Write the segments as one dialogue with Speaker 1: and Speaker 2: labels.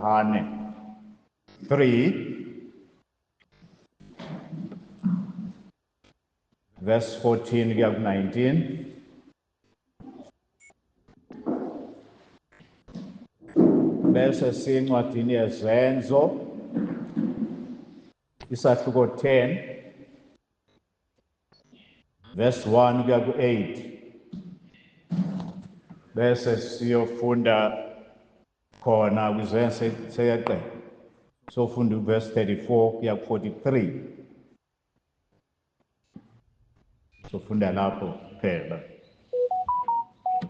Speaker 1: Johane 3, verse 14 kuya ku-19. Bese siya encwadini yezenzo isahluko 10, verse 1 kuya ku-8. Bese siyofunda khona kwizenzo seyaqeda. Sofunda verse 34 kuya ku-43. Sofunda lapho kuphela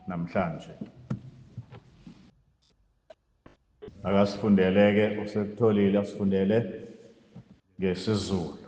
Speaker 1: namhlanje. Akasifundele-ke usekutholile asifundele ngesiZulu.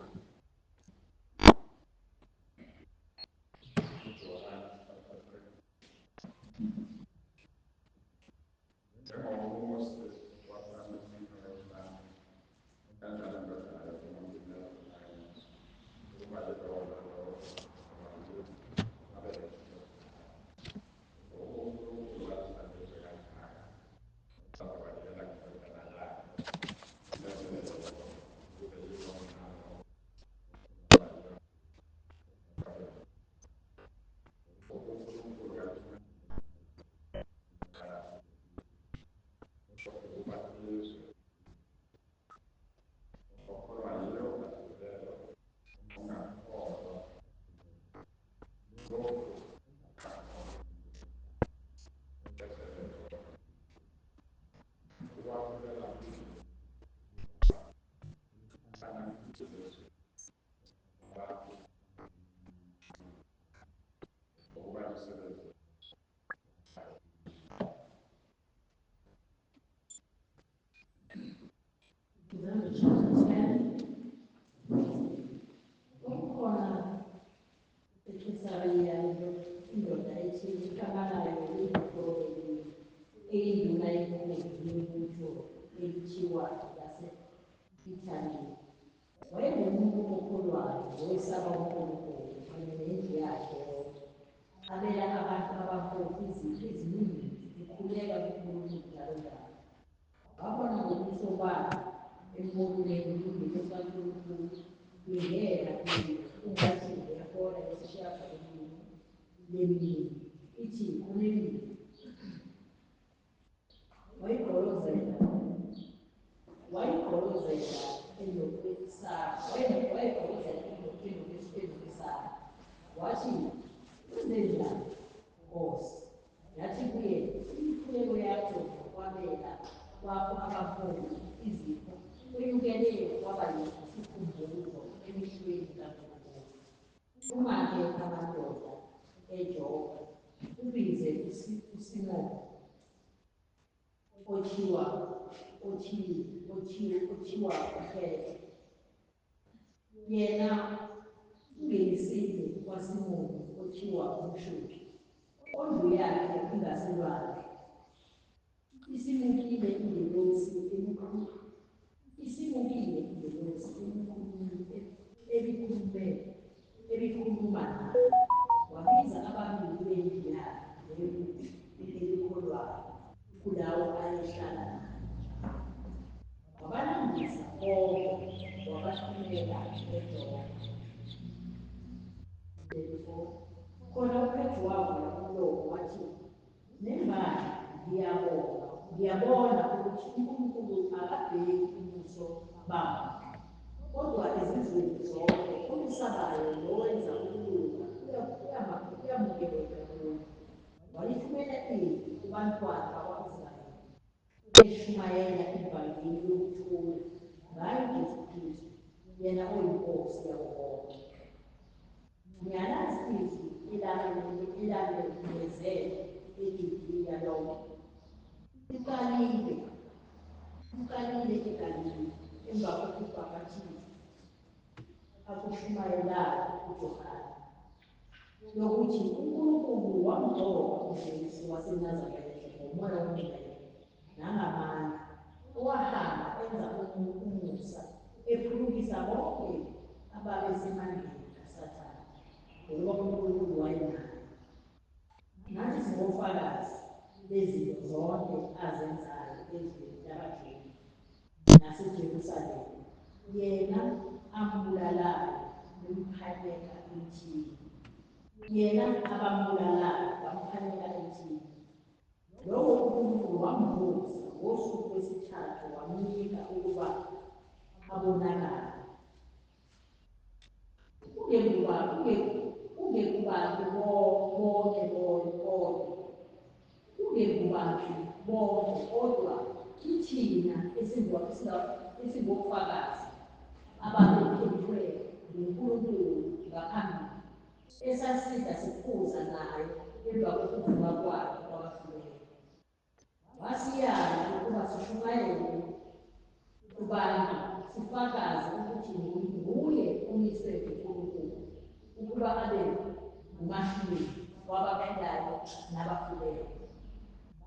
Speaker 2: yena ambulalayo bamphanyeka emthini. Yena abambulalayo bamphanyeka emthini. Lowo uNkulunkulu wamvusa ngosuku lwesithathu wamnika ukuba abonakale. Ungekubantu bonke kodwa kithina esingofakazi ababekhethwe nguNkulunkulu ngaphambili, esasida siphuza naye emva kokuvuka kwakhe kwabafileyo. Wasiyala ukuba sishumayele kubantu sifakaze ukuthi nguye umiswe nguNkulunkulu ukuba abe ngumahluleli wabaphilayo nabafileyo.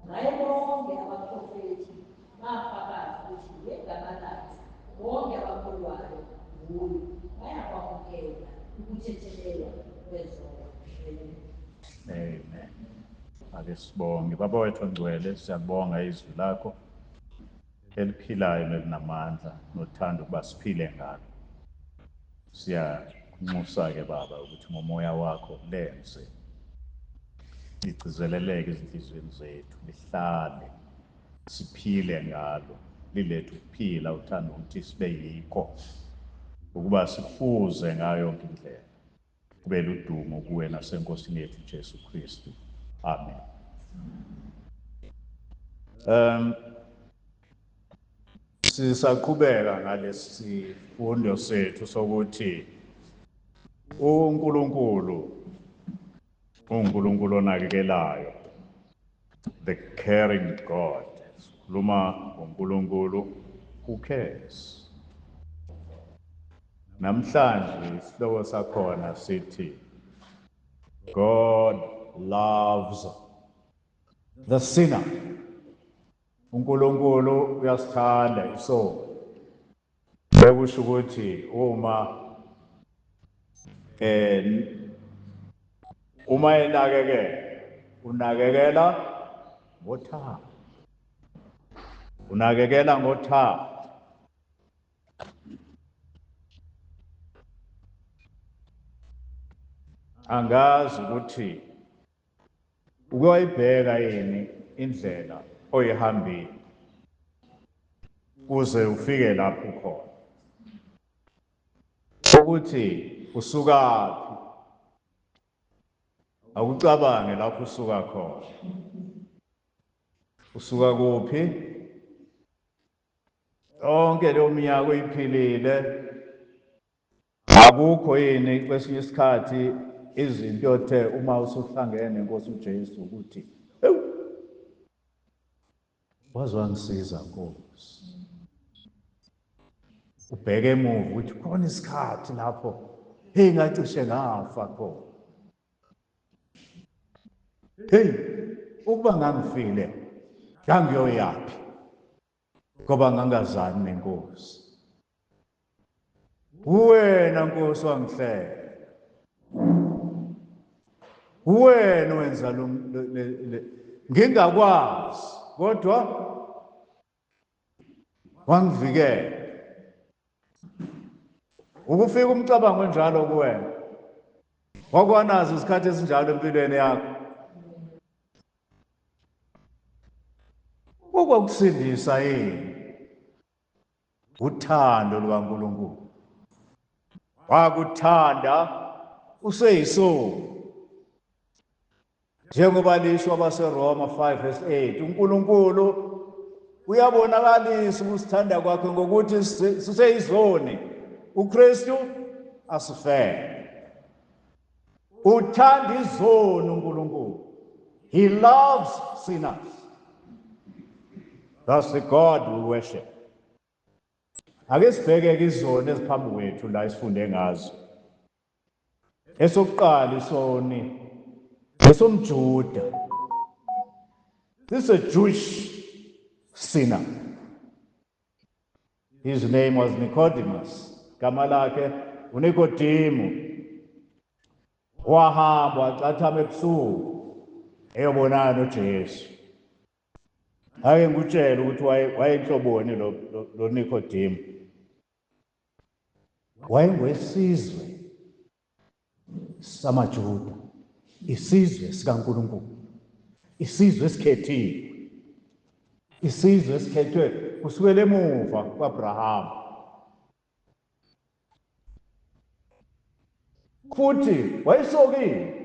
Speaker 2: Ngaye bonke abaprofethi bafakaza ukuthi ngegama lakhe bonke abakholwayo nguye bayakwamukela ukuthethelelwa kwezono.
Speaker 1: Amen. Ake sibonge. Baba wethu ongcwele, siyabonga izwi lakho eliphilayo nelinamandla nothanda ukuba siphile ngalo. Siyanxusa-ke Baba ukuthi ngomoya wakho lenze ligcizeleleke ezinhliziyweni zethu, lihlale siphile ngalo, lilethe ukuphila uthanda ukuthi sibe yikho, ukuba sifuze ngayo yonke indlela. Kube ludumo kuwe nasenkosini yethu Jesu Kristu. Amen. Sisaqhubeka ngalesi sifundo sethu sokuthi uNkulunkulu uNkulunkulu onakekelayo, the caring God. Sikhuluma ngoNkulunkulu who cares. Namhlanje isihloko sakhona sithi God loves the sinner. uNkulunkulu uyasithanda isono. Bekusho ukuthi uma unakekela ngothando. Unakekela ngothando. Angazi ukuthi ukuyibheka yini indlela oyihambile kuze ufike lapho ukhona. Ukuthi usukaphi, akucabange lapho usuka khona. Usuka kuphi? Yonke leyo minyaka oyiphilile, akukho yini kwesinye isikhathi izinto othe uma usuhlangene nenkosi uJesu ukuthi waze wangisiza Nkosi. Ubheke emuva ukuthi khona isikhathi lapho ngacishe ngafa khona. Ukuba ngangifile ngangiyoyaphi ngoba ngangazani nenkosi. Uwena Nkosi wangihlela. Uwena wenza ngingakwazi kodwa wangivikela. Ukufika umcabango njalo kuwena. Wakwanazo isikhathi esinjalo empilweni yakho. Ukwakusindisa yini? Uthando lukaNkulunkulu. Wakuthanda useyisoni. Njengoba lisho abaseRoma 5:8, uNkulunkulu uyabonakalisa ukusithanda kwakhe ngokuthi siseyizoni uKristu asifele. Uthanda izoni uNkulunkulu. He loves sinners. That's the God we worship. Ake sibheke izoni eziphambi kwethu la esifunde ngazo. Esokuqala isoni esomJuda. This is a Jewish sinner. His name was Nicodemus. Gama lakhe uNikodemu. Wahamba wacathama ebusuku eyobonana noJesu. Ake ngikutshela ukuthi wayenhloboni lo Nicodemus. wayengowesizwe samaJuda, isizwe sikaNkulunkulu, isizwe esikhethiwe, isizwe esikhethwe kusukela emuva kwaAbrahama. Futhi wayesokile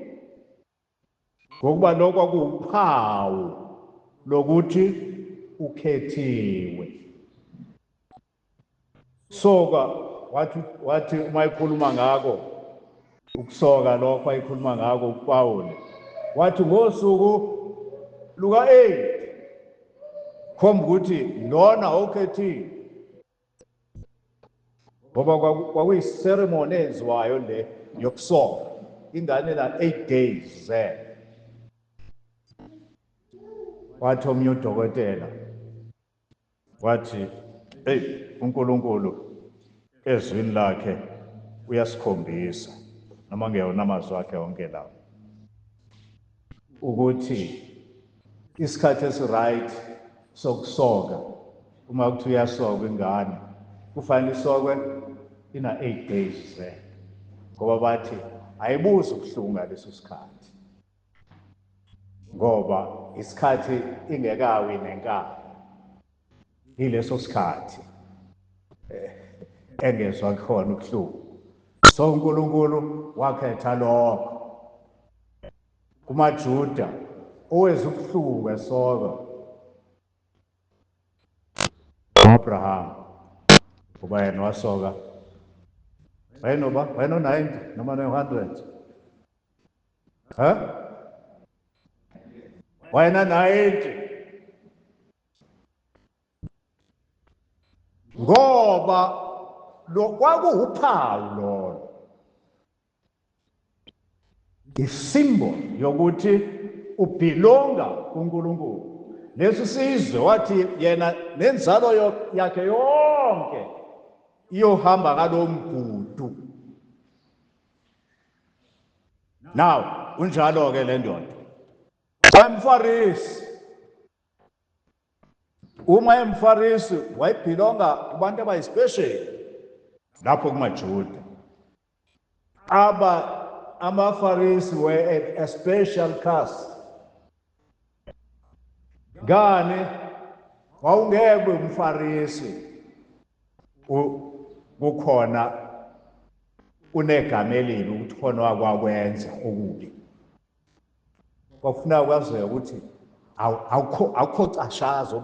Speaker 1: ngokuba lokho kwakuwuphawu lokuthi ukhethiwe. Soka wathi uma ekhuluma ngako ukusoka lokho ayikhuluma ngako uPawuli, wathi ngosuku luka-8 khomba ukuthi lona okhethiwe, ngoba kwakuyiseremoni eyenziwayo le yokusoka, ingane la 8 days ze. Wathi omunye udokotela wathi, uNkulunkulu ezwini lakhe uyasikhombisa, noma ngeyona amazwi akhe wonke lawo, ukuthi isikhathi esiright sokusoka, uma kuthi uyasoka ingane, kufanele isokwe ina 8 days ze, ngoba bathi ayibuzi ubuhlungu ngaleso sikhathi, ngoba isikhathi ingekawi nenkani, yileso sikhathi engezwa khona ubuhlungu. So uNkulunkulu wakhetha lokho kumaJuda owezwa ubuhlungu esoka uAbraham, ngoba yena wasoka wayeno 90 noma 100, wayena 90, ngoba kwakuwuphawu lolo, isimboli yokuthi ubhilonga kuNkulunkulu. Lesi sizwe wathi yena nenzalo yakhe yonke iyohamba ngalo mgudu. Now unjalo-ke le ndoda wayemfarisi. Uma emfarisi wayebhilonga kubantu abayispecial lapho kumaJuda. Amafarisi were a special caste. Ngani wawungeke umfarisi kukhona unegama elibi ukuthi khona wakwakwenza okubi. Kwafuna kwaziwe ukuthi awukho cashazo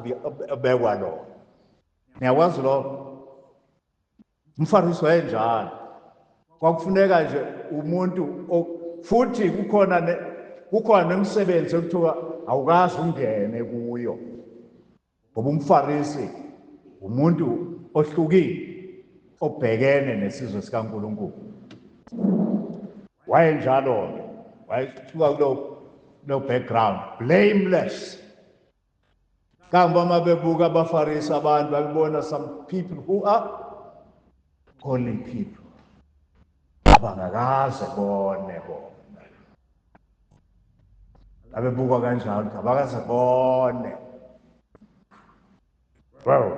Speaker 1: obekwa lo. Niyakwazi lo umfarisi wayenjalo. Kwakufuneka nje umuntu futhi kukhona nemisebenzi ekuthiwa awukazi ungene kuyo, ngoba umfarisi umuntu ohlukile obhekene nesizwe sikaNkulunkulu. Wayenjalo-ke, wayethuka kulo background blameless. Kambe uma bebuka abafarisi abantu babona some people who are holy people, abangakaze bone bona. Abebuka kanjalo abakaze bone. Wow.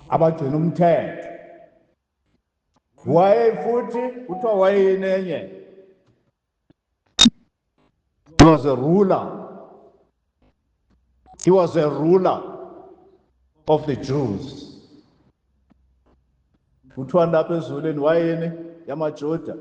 Speaker 1: Abagcina umthetho. Waye futhi kuthiwa wayeyinenye. He was a ruler. He was a ruler of the Jews. Kuthiwa lapha ezulwini wayeni yamaJuda.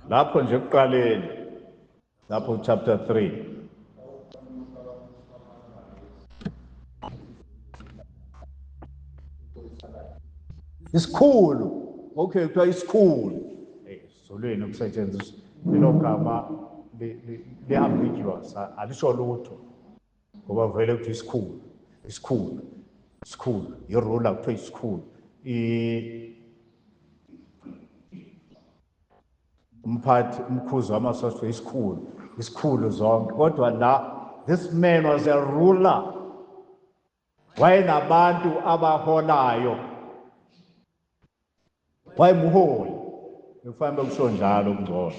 Speaker 1: Lapho nje kuqaleni, lapho chapter 3. Isikhulu, okay, kuthiwa isikhulu. Ezulwini kusetshenziswa lelo gama li-ambiguous, alisho lutho. Ngoba vele kuthi isikhulu, irula kuthiwa isikhulu. Umphathi umkhuzi wamasosha isikhulu zonke. Kodwa la, this man was a ruler. Wayenabantu abaholayo. Wayemholi. Kufanele kusho njalo ukungcono.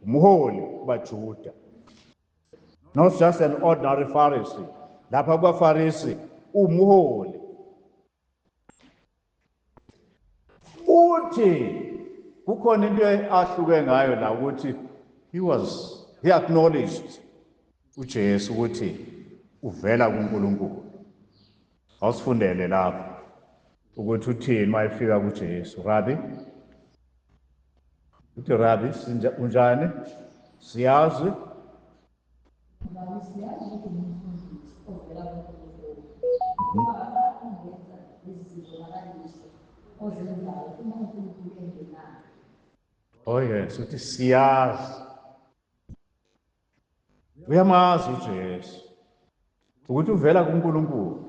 Speaker 1: Umholi kubaJuda. Not just an ordinary Pharisee. Lapha kubaFarisi umholi. Uthi kukhona into ahluke ngayo la ukuthi he acknowledged uJesu ukuthi uvela kuNkulunkulu. Awusifundele lapho ukuthi uthini mayifika kuJesu. Rabbi, uthi Rabbi unjani? Siyazi oh yes, uthi siyazi. Uyamazi uJesu ukuthi uvela kuNkulunkulu.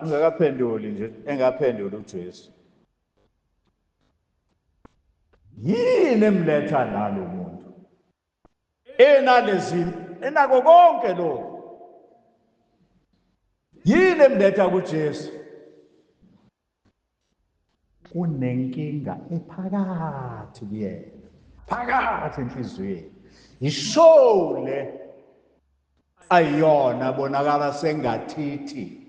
Speaker 1: Ungakaphenduli nje, engaphenduli uJesu. Yini emletha nalo umuntu? Enalezi, enako konke lokho. Yini emletha kuJesu? Unenkinga ephakathi kuyena, phakathi enhliziyweni. Ishow le ayona bonakala sengathithi.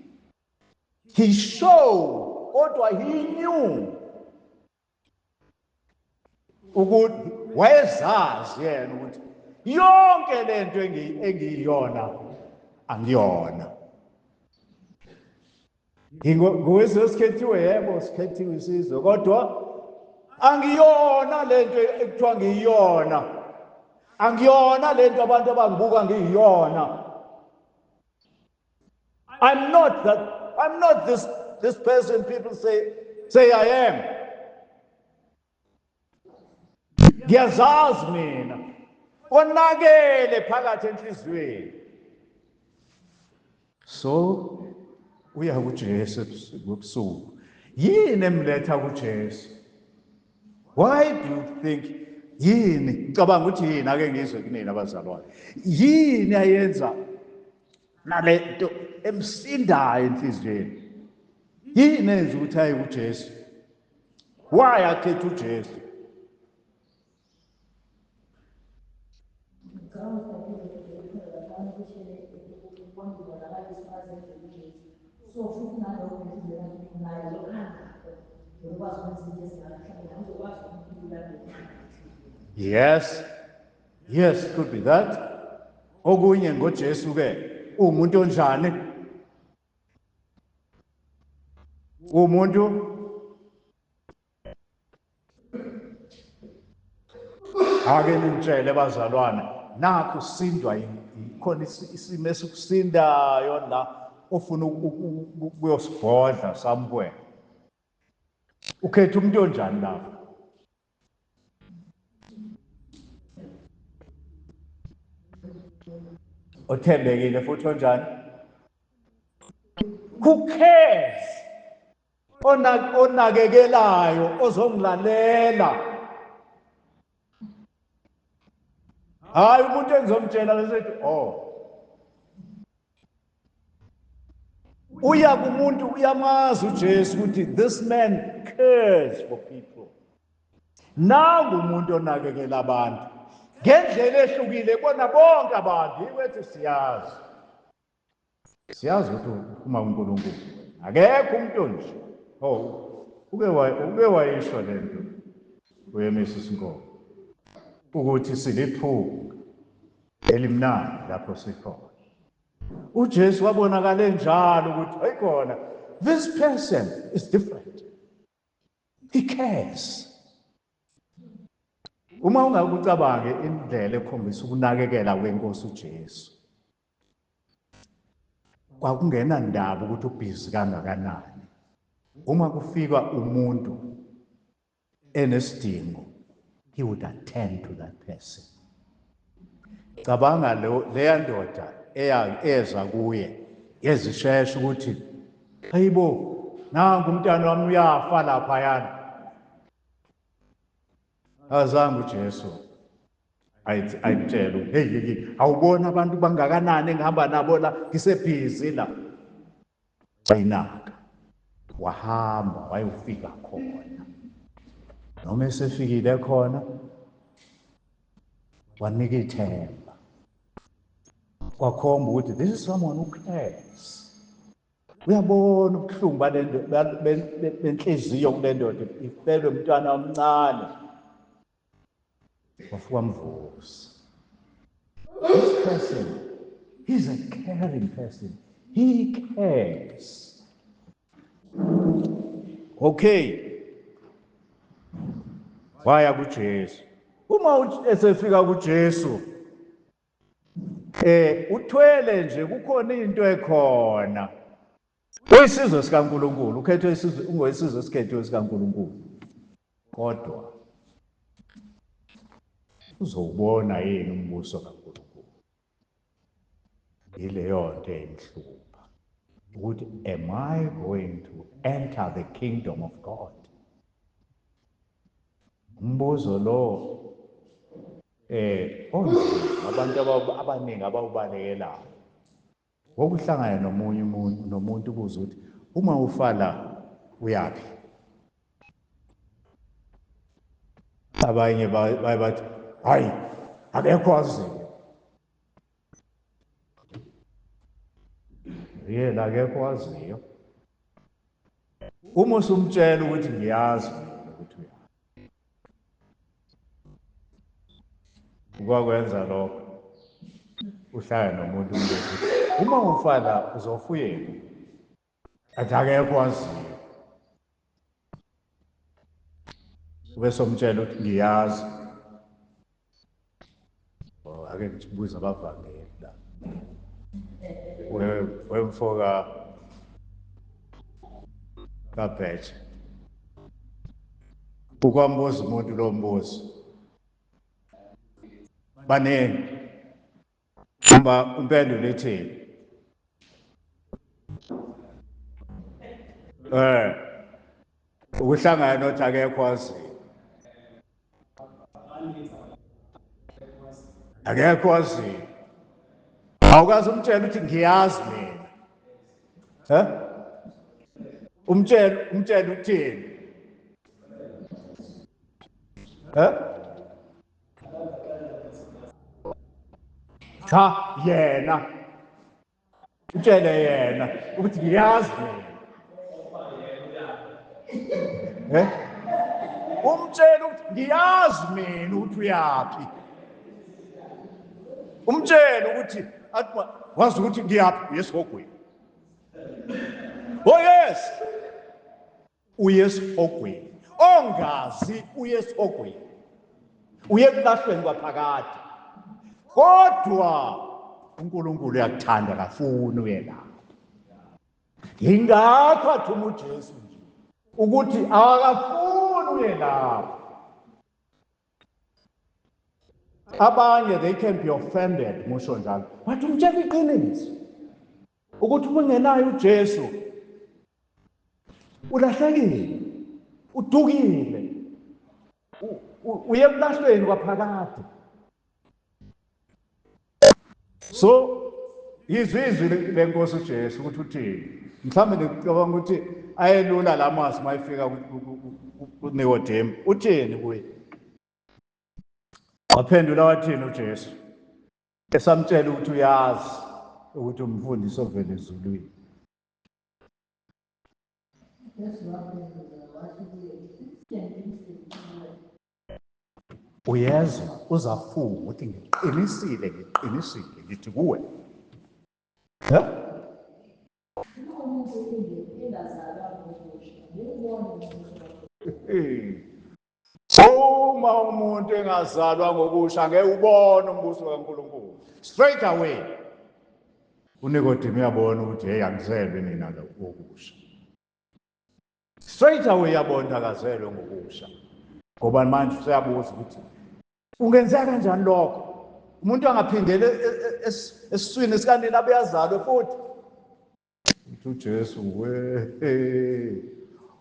Speaker 1: He showed, kodwa he knew ukuthi wayezazi yena ukuthi yonke lento engiyiyona angiyona. Ngowesikhethiwe yebo sikhethiwe isizwe kodwa angiyona lento ekuthiwa ngiyiyona. Angiyona lento abantu abangibuka ngiyiyona. I'm not this person people say I am. Ngiyazazi mina. Onakele phakathi enhliziyweni. So uya kuJesu ebusuku. Yini emletha kuJesu? Why do you think yini? Ngicabanga ukuthi yini ake ngizwe kunina abazalwane. Yini ayenza nalento emsindayo enhliziyweni? Yini enza ukuthi aye kuJesu? Why akhetha uJesu? Yes, could be that. Okunye ngoJesu ke umuntu onjani? Umuntu ake nimtshele bazalwane, nakho sindwa khona isimo esikusindayo la ofuna ukuyosibhodla somewhere. Ukhetha umuntu onjani lapho? Othembekile futhi onjani? Who cares? Onakekelayo, ozongilalela. Hayi umuntu engizomtshela bese uya kumuntu uyamazi uJesu ukuthi this man cares for people. Nangu umuntu onakekela abantu ngendlela ehlukile kona bonke abantu. Yiwethi siyazi ukuthi uma uNkulunkulu akekho umuntu nje. Uke wayisho lento uyeMrs Nkomo ukuthi siliphunga elimnandi lapho sikhona. uJesu wabonakala njalo ukuthi hayikhona, this person is different. He cares. Uma ungakucabange indlela ekhombisa ukunakekela kwenkosi uJesu, kwakungena ndaba ukuthi ubhizi kangakanani. Uma kufika umuntu enesidingo, he would attend to that person. Cabanga leya ndoda eza kuye yezisheshe ukuthi hayibo, nangu umntwana wami uyafa lapha yana. Azange uJesu ayitshela hey awubona abantu bangakanani engihamba nabo la, ngisebhizi la. Ayinaka. wahamba wayofika khona. Noma esefikile khona wanika ithemba, kwakhomba ukuthi this is someone who cares. Uyabona ubuhlungu benhliziyo kule ndoda ifelwe umntwana omncane, wafuka mvusa. This person, he's a caring person. He cares. Okay. Waya kuJesu. Uma esefika kuJesu, uthwele nje kukhona into ekhona. Uyisizwe sikaNkulunkulu, ukhethwe isizwe, ungowesizwe esikhethwe sikaNkulunkulu. Kodwa uzowubona yini umbuso kaNkulunkulu? Yileyo nto enhlupha ukuthi am I going to enter the kingdom of God? Umbuzo lo onzima abantu abaningi abawubalekelayo. Wokuhlangana nomuntu ubuza ukuthi uma ufala uyaphi? Abanye bathi hayi akekho waziyo. Yena akekho waziyo. Uma usumtshela ukuthi ngiyazi ukuthi uyaphi, ukwakwenza lokho uhlala nomuntu ukuthi uma ufala uzofuyeni, athi akekho waziyo. Ube somtshela ukuthi ngiyazi. Ake ngibuze abavangeli la. Wemfoka kaBhethe. Ukwambuza umuntu lo mbuzo. Baneni. Umpendulo ethini? Ukuhlangana nothi akekho waziyo. Akekho waziyo. Awukazi umtshela ukuthi ngiyazi mina. Umtshela uthini? Cha yena. Utshele yena ukuthi ngiyazi mina. Umtshela ukuthi ngiyazi mina ukuthi uyaphi. Umtshela ukuthi wazi ukuthi ngiyaphi? Uyesihogweni. Oh yes. Uyesihogweni. Ongazi uyesihogweni. Uye kulahlweni kwaphakade. Kodwa uNkulunkulu uyakuthanda kafuni uye lapho. Yingakho athuma uJesu nje ukuthi akafuni uye lapho. Abanye they can be offended musho njalo. Wathi umtshela iqiniso ukuthi uma ungenayo uJesu ulahlekile, udukile, uye kulahlweni kwaphakade. So izizwi lenkosi uJesu ukuthi uthini? Mhlawumbe ngicabanga ukuthi ayelula lamasi mayifika kuNikodemu. Uthini kuye? Waphendula wathini uJesu? Esamtshela ukuthi uyazi ukuthi umfundisi ovela ezulwini. Uyezwa uzafunga ukuthi ngiqinisile ngithi kuwe. Uma umuntu engazalwa ngokusha ngeke ubone umbuso kaNkulunkulu. Straight away uNikodemu uyabona ukuthi hey angizelwe mina ngokusha. Straight away uyabona akazelwe ngokusha. Ngoba manje useyabuza ukuthi ungenzeka kanjani lokho? Umuntu angaphindele esiswini esikanina abeyazalwe futhi. Uthi uJesu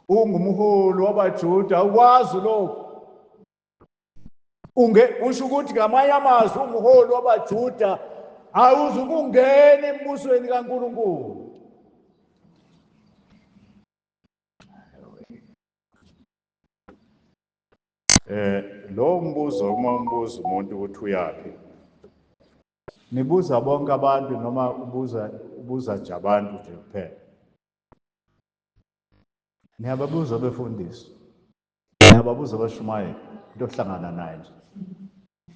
Speaker 1: ungumholi wabaJuda ukwazi lokho. Usho ukuthi ngamanye amazwi umholi wabaJuda awuzukungena embusweni kaNkulunkulu. Lo mbuzo uma umbuza umuntu ukuthi uyaphi, nibuza bonke abantu noma ubuza nje abantu nje kuphela? Niyababuza abefundisi, niyababuza abashumayeli, into ohlangana naye nje,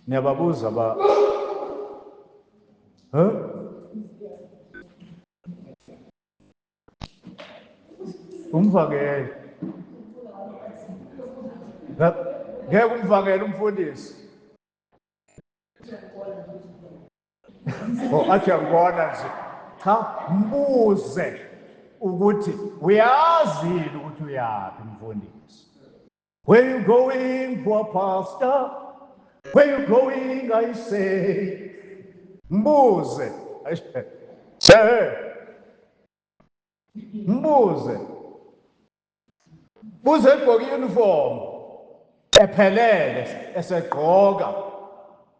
Speaker 1: niyababuza umvangeli, ngeke umvangeli umfundisi. Athi angibona nje, cha, mbuze ukuthi uyazini ukuthi uyaphi mfundisi. Where you going, poor pastor? Where you going, I say? Mbuze. Mbuze. Buze egqoke i-uniform ephelele esegqoka.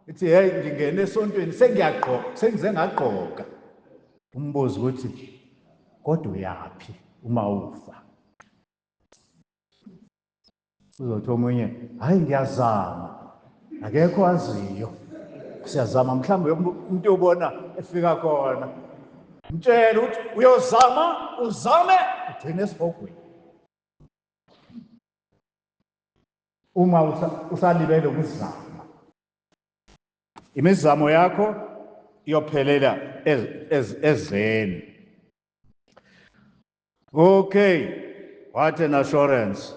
Speaker 1: Ithi hey ngingena esontweni sengiyagqoka, sengize ngagqoka. Umbuzo ukuthi kodwa uyaphi uma ufa? Uzothi omunye, hayi ngiyazama, akekho aziyo. Siyazama mhlawumbe umuntu ubona efika khona. Mtshela ukuthi uyozama, uzame, ugcine esibhogweni. Uma usalibele ukuzama, imizamo yakho iyophelela ezeni. Okay, what an assurance.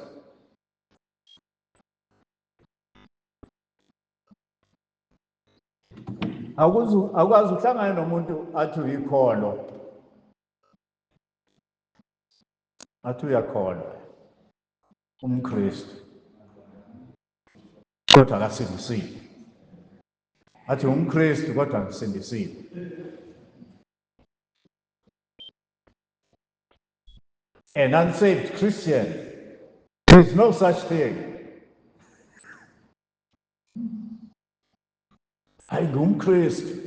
Speaker 1: Akwazi uhlangana nomuntu athi uyikholo, athi uyakholwa, umKristu, kodwa akasindisile. Athi umKristu kodwa akasindisile. An unsaved Christian, there is no such thing. Hayi ngumKristu.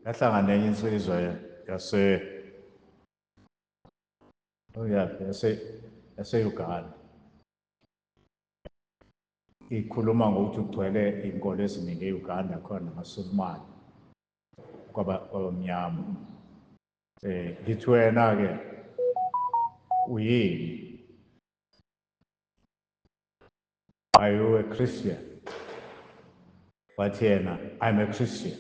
Speaker 1: Yahlangana nenye insizwa yase-Uganda. Ikhuluma ngokuthi kugcwele inkolo eziningi e-Uganda khona amaSulumane kwabamnyama. Ngithi wena-ke uyini? Are you a Christian? But yena, I'm a Christian.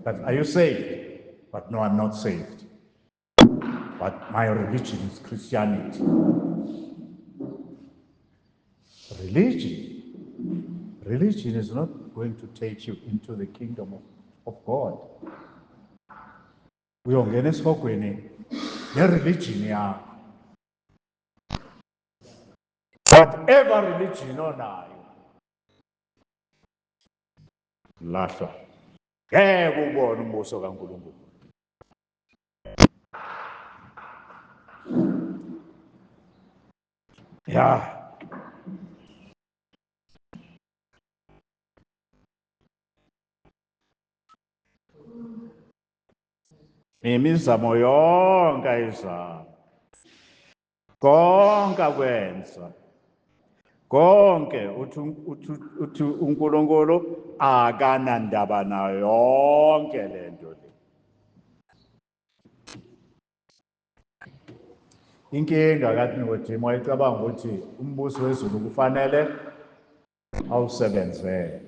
Speaker 1: But are you saved? But no, I'm not saved. But my religion is Christianity. Religion is not going to take you into the kingdom of God. Uyongena esihogweni ne-religion yakho. Whatever religion onayo, lahlwa. Ngeke ubone umbuso kaNkulunkulu. Yeah. Imizamo yonke ayizama, konke akwenza, konke uthi uNkulunkulu akanandaba nayo yonke lento le. Inkinga kaNikodimo wayecabanga ukuthi umbuso wezulu kufanele awusebenzele.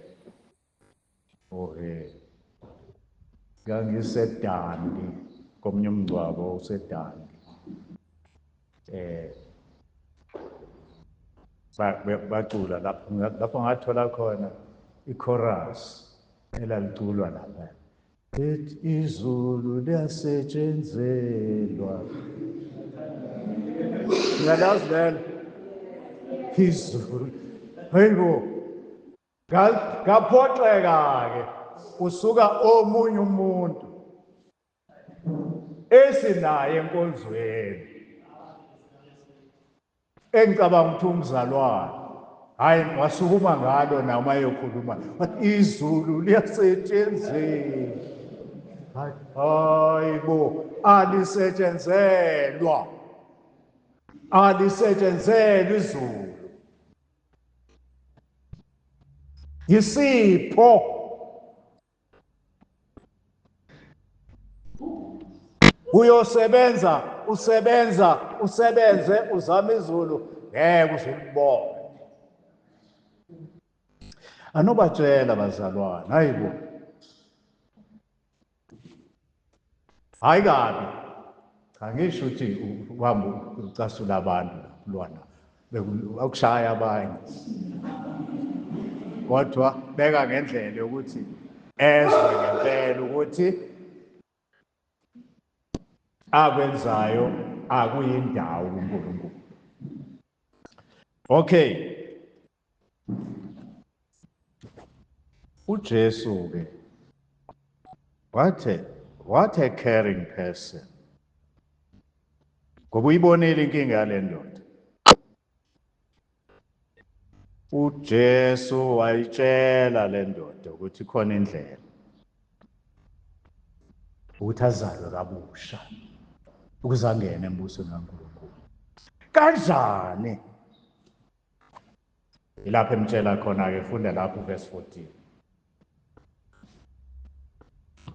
Speaker 1: Ngangisedandi komnye umngcwabo usedandi. Bacula lapho ngathola khona i-chorus elaliculwa lapha. Izulu liyasetshenzelwa. Ngalazi lelo izulu. Hayibo. Ngaphoxeka-ke usuka omunye umuntu esinaye enkonzweni engicabanga ukuthi umzalwane, hayi wasukuma ngalo nawe uma eyokhuluma, izulu liyasetshenzelwa. Hayibo, alisetshenzelwa izulu. Yisipho. Uyosebenza, usebenze, uzama izulu, ngeke uzulibone. Anobatshela bazalwane, hayibo. Hayi kabi. Cha ngisho ukuthi uhamba ucasula abantu lwana akushaya abanye. Kodwa beka ngendlela yokuthi ezwe ngempela ukuthi akwenzayo akuyindawo kuNkulunkulu. Okay. uJesu ke what a caring person. Ngoba uyibonile inkinga yale ndoda. uJesu wayitshela le ndoda ukuthi khona indlela ukuthi azalwe kabusha ukuze angene embusweni kaNkulunkulu. Kanjani? Ilapho emtshela khona-ke, funda lapho verse 14.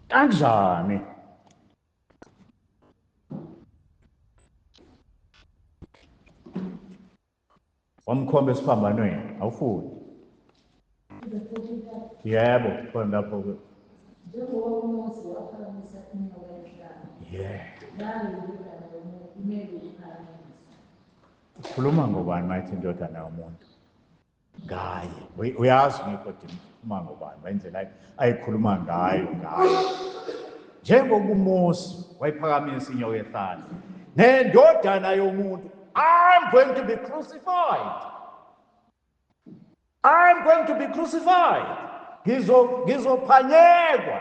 Speaker 1: Kanjani? Wamkhomba esiphambanweni, awufundi? Yebo, khona lapho-ke.
Speaker 2: Njengoba uMose waphakamisa inyoka ehlane.
Speaker 1: Yeah.
Speaker 2: Nalo indodana yomuntu kumele iphakamiswe.
Speaker 1: Ukhuluma ngobani mayithi indodana yomuntu? Ngaye. Uyazi Nikodimo ukhuluma ngobani, indlela ayikhuluma ngayo. Njengoba uMose wayiphakamisa inyoka ehlane, nendodana yomuntu, I'm going to be crucified. I'm going to be crucified. Ngizophanyekwa.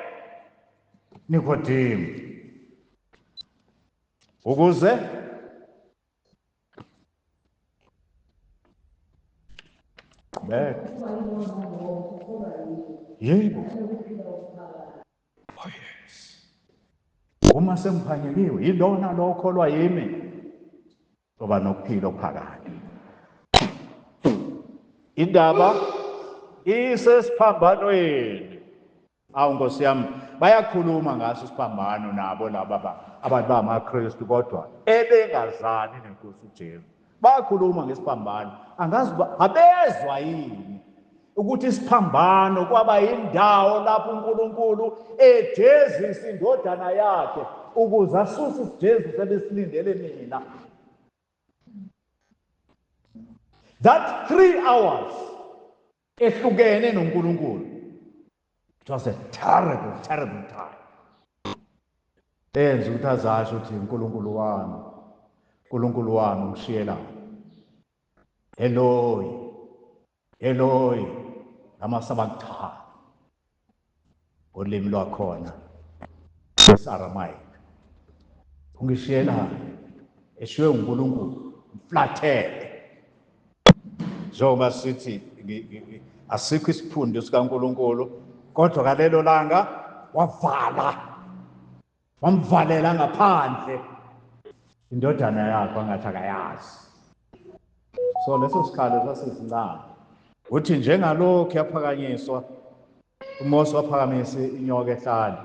Speaker 1: Nikodimo. Ukuze back. Yebo. Oh yes. Uma sengiphanyekiwe, yilona lo okholwa yimi. Ngoba nokuphila okuphakathi. Indaba isesiphambanweni. Awu Nkosi yami, bayakhuluma ngaso isiphambano nabo laba abantu bamaKristu kodwa ebengazani neNkosi uJesu. Bayakhuluma ngesiphambano, angazi abezwa yini ukuthi isiphambano kwaba indawo lapho uNkulunkulu ejezisa indodana yakhe ukuze asuse isijeziso ebesilindele mina. That 3 hours ehlukene noNkulunkulu. It was a terrible time. Enza ukuthi azasho ukuthi uNkulunkulu wami ungishiyelani. Eloi, lama sabachthani. Olimi lwakhona lwesi-Aramaic. Ungishiyelani. Eshiwe uNkulunkulu, mflathele. Njengoba sithi asikho isiphundo sikaNkulunkulu, kodwa ngalelo langa wamvalela ngaphandle indodana yakhe angathi akayazi. So leso sikhalo sasisilanga uthi njengalokhu yaphakanyiswa uMose waphakamisa inyoka ehlane,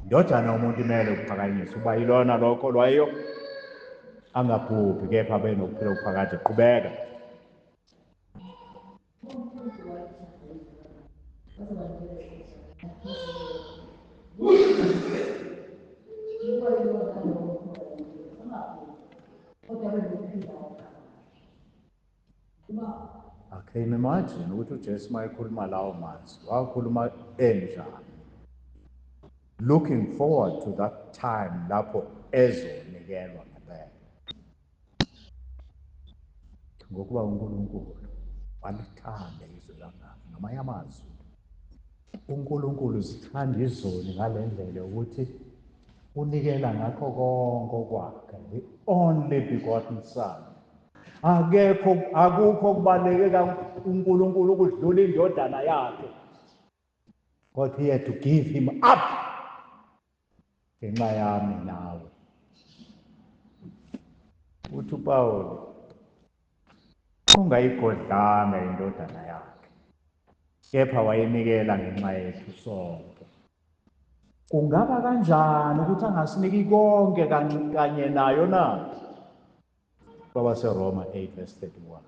Speaker 1: indodana yomuntu imele ukuphakanyiswa uba yilona lokho lwayo angabhubhi kepha abe nokuphila okuphakade. Qhubeka. I can imagine ukuthi uJesu mayekhuluma lawo mazwi wakhuluma enjani, looking forward to that time lapho ezonikelwa ngempela. Ngokuba uNkulunkulu walithanda izwe kangaka. Ngamanye amazwi, uNkulunkulu zithanda izoni ngale ndlela yokuthi unikela ngakho konke okwakhe, the only begotten Son. Akukho okubaluleke kaNkulunkulu ukudlula indodana yakhe. God he had to give him up ngenxa yami nawe. Uthi uPawuli ungayigodlanga indodana yakhe. kepha wayenikela ngenxa yethu sonke. Kungaba kanjani ukuthi angasiniki konke kanye nayo na? KwabaseRoma 8:31.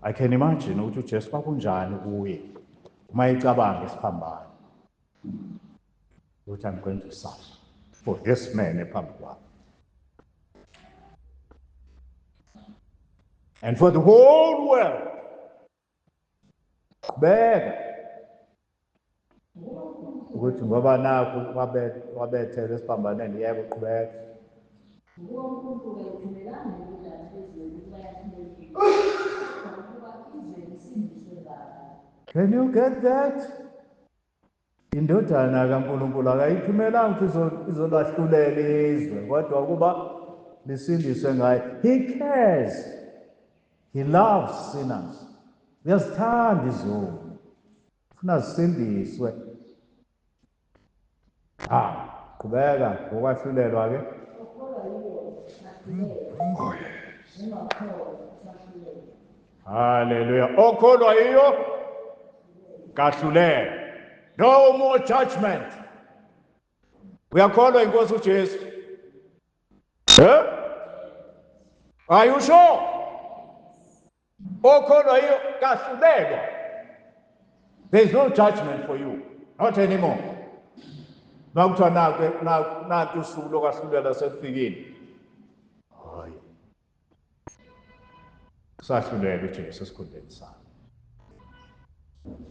Speaker 1: I can imagine ukuthi uJesu kwakunjani kuye uma ecabanga isiphambano ukuthi I'm going to suffer for this man ephambi kwami. And for the whole world. Qhubeka ukuthi ngoba nakho wabethela esiphambanweni yebo qhubeka. Can you get that? Indodana kaNkulunkulu akayithumelanga ukuthi izolahlulela izwe kodwa ukuba lisindiswe ngaye. He cares. He loves sinners. Uyazithanda izoni. Ufuna zisindiswe. Qhubeka ngokwahlulelwa ke. Hallelujah. Okholwa yiyo kahlulelwa. No more judgment. Uyakholwa inkosi uJesu? Are you sure? Okholwa yiyo kahlulelwa. There is no judgment for you. Not anymore. Nakuthiwa nanti usuku lokwahlulela sekufikile. Hayi. Sahlulelwa uJesu esikhundleni sakhe.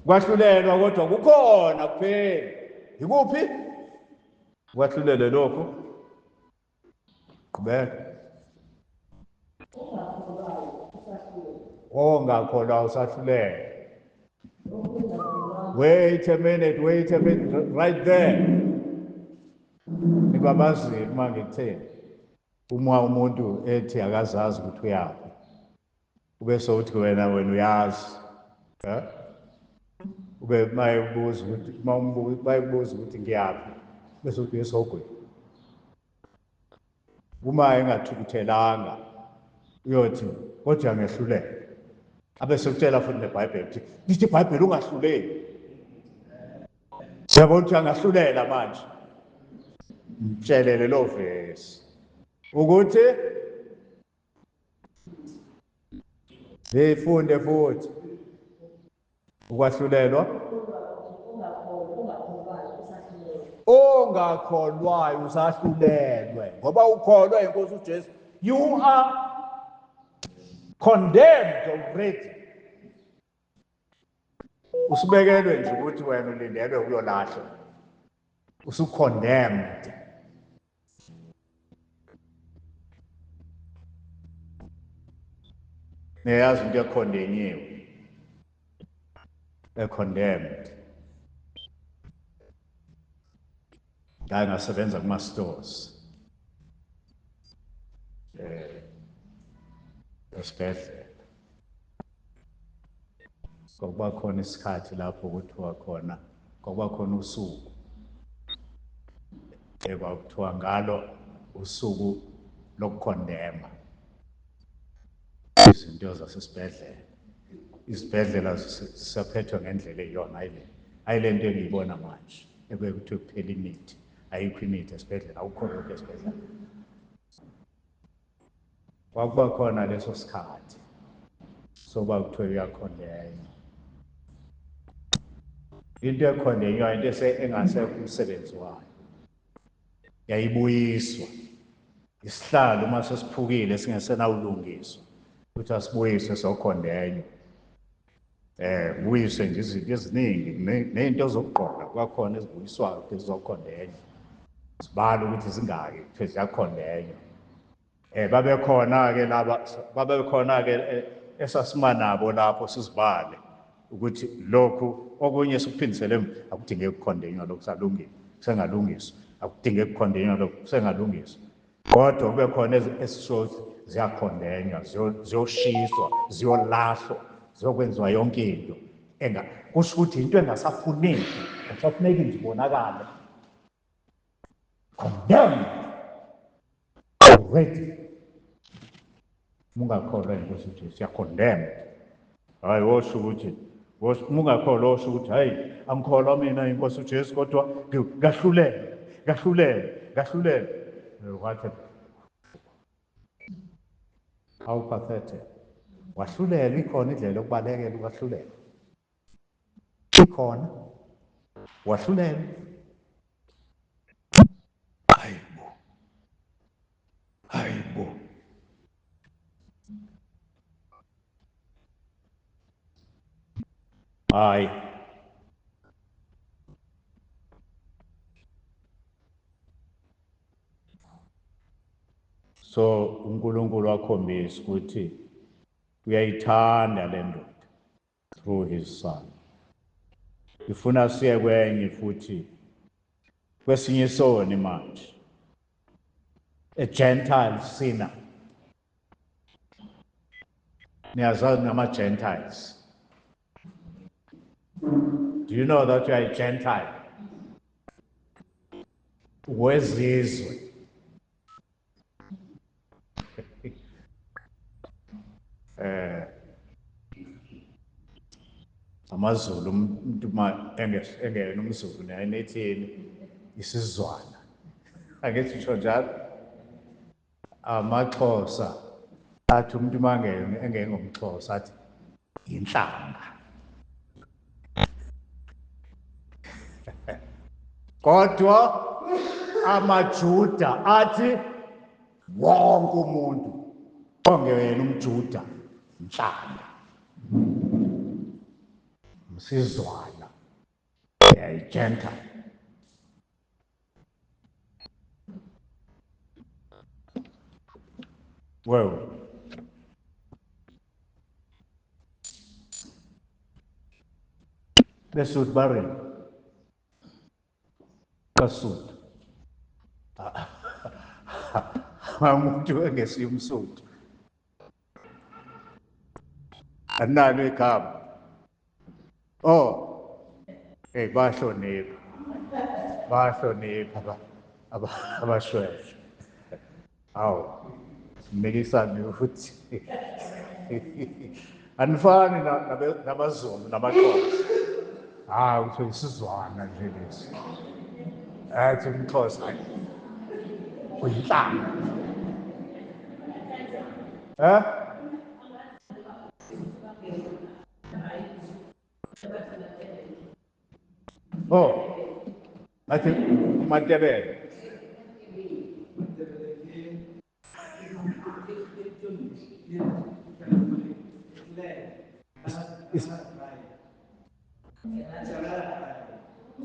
Speaker 1: Kwahlulelwa kodwa kukhona kuphela. Yikuphi? Kwahlulelwe lokho. Qhubeka. Ongakholwa usahlulelwa. Wait a minute, right there. Nibabazile uma ngikutheni. Uma umuntu ethi akazazi ukuthi uyaphi. Ube sokuthi wena uyazi. Ube mayebuza ukuthi bayibuza ukuthi ngiyaphi. Bese uthi esogwe. Uma engathukuthelanga uyothi kodwa ngehlulela. Abe sekutshela futhi neBhayibheli ukuthi lithi iBhayibheli ungahluleli. Siyabona ukuthi angahlulela manje. Mtshelele lo verse ukuthi befunde futhi ukwahlulelwa ongakholwayo usahlulelwe ngoba ukholwa inkosi uJesu. You are condemned already. Usibekelwe nje ukuthi wena ulindelwe ukuyolahla. Usu-condemned. Neyazi into ekhondenyiwe. Condemned. Ngake ngasebenza kuma-stores. Esibhedlela. Kwakuba khona isikhathi lapho kuthiwa khona, kwakuba khona usuku. Kwakuthiwa ngalo usuku lokukhondema. Izinto zasesibhedlela. Isibhedlela sisaphethwe ngendlela eyona ayile nto engiyibona manje. Ekuthiwa kuphela imithi. Ayikho imithi esibhedlela, awukho lokho esibhedlela. Kwakuba khona leso sikhathi. Soba kuthiwa uyakhondenywa. Into ekhondenywayo into engasekho umsebenzi wayo. Yayibuyiswa. Isihlalo uma sesiphukile singesenawulungiswa. Ukuthi asibuyise sokhondenywa. Buyise nje izinto eziningi nezinto zokugqoka kwakhona ezibuyiswayo ukuthi zizokhondenywa. Sibala ukuthi zingaki ukuthi ziyakhondenywa. Babekhona-ke esasima nabo lapho sizibale ukuthi lokhu okunye sikuphindisele akudingeki ukukhondenywa lokhu sengalungiswa. Akudingeki ukukhondenywa lokhu sengalungiswa. Kodwa kube khona esisho ziyakhondenywa, ziyoshiswa, ziyolahlwa, ziyokwenziwa yonke into. Kusho ukuthi into engasafuneki, akusafuneki nje ibonakale. Condemned already. Ungakholwa inkosi uJesu siyakondemna. Hayi wosho ukuthi ungakholwa osho ukuthi hayi angikholwa mina inkosi uJesu kodwa ngahlulele. What? How pathetic. Wahlulela ikhona indlela yokubalekela ukahlulela. Ikhona. Wahlulela. Hayibo. Hayi. So uNkulunkulu wakhombisa ukuthi uyayithanda le ndoda through his son. Ifuna siye kwenye futhi kwesinye isoni manje. A Gentile sinner. Niyazazi ngama-Gentiles. Do you know that you are a Gentile? Wezizwe. AmaZulu umuntu engena umZulu naye nethini isizwana. Angithi ngisho njalo. AmaXhosa athi umuntu mangene engengomXhosa athi inhlanga. Kodwa amaJuda athi wonke umuntu ongeyena umJuda inhlanga. Umsizwana. Gentile. Well, Besut Barin. Besut. Umuntu engesiyo umSuthu. Analo igama. Oh. Hey, bahlonipha abashwele. Awu. Mikisani ukuthi. Anifani namaZulu namaXhosa. Utho isizwana nje lesi. Athi umXhosa. Uyinhlanga. Oh, I think Matebele.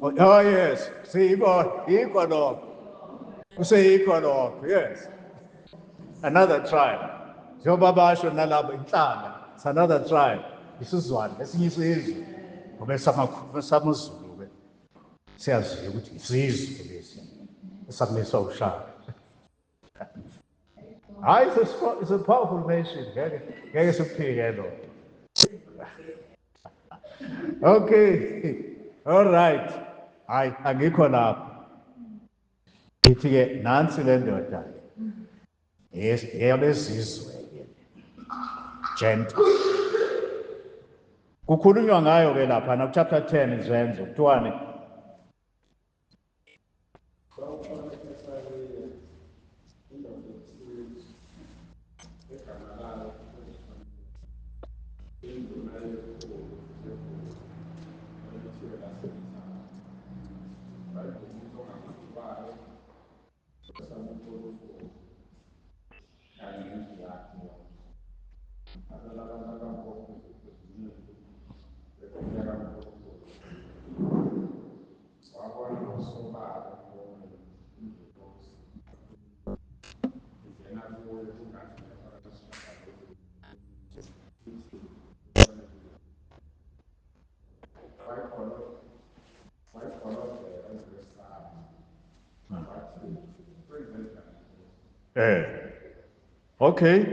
Speaker 1: Oh yes, see, Ecuador. You say Ecuador, yes. Another tribe. Jobabasho nalabo inhlanga. It's another tribe. Isizwana, esinye isizwe. Ngoba samazulu ke. Siyazi ukuthi isizwe lesi. Esakuliswa ushaka. Hayi, it's a powerful nation. Ngeke siphike lo. Okay. All right. Hayi angikho lapho. Ithi ke nansi le ndoda. Yes, eyabezizwe. Gentile. Kukhulunywa ngayo ke lapha na chapter 10 izenzo kuthiwani okay.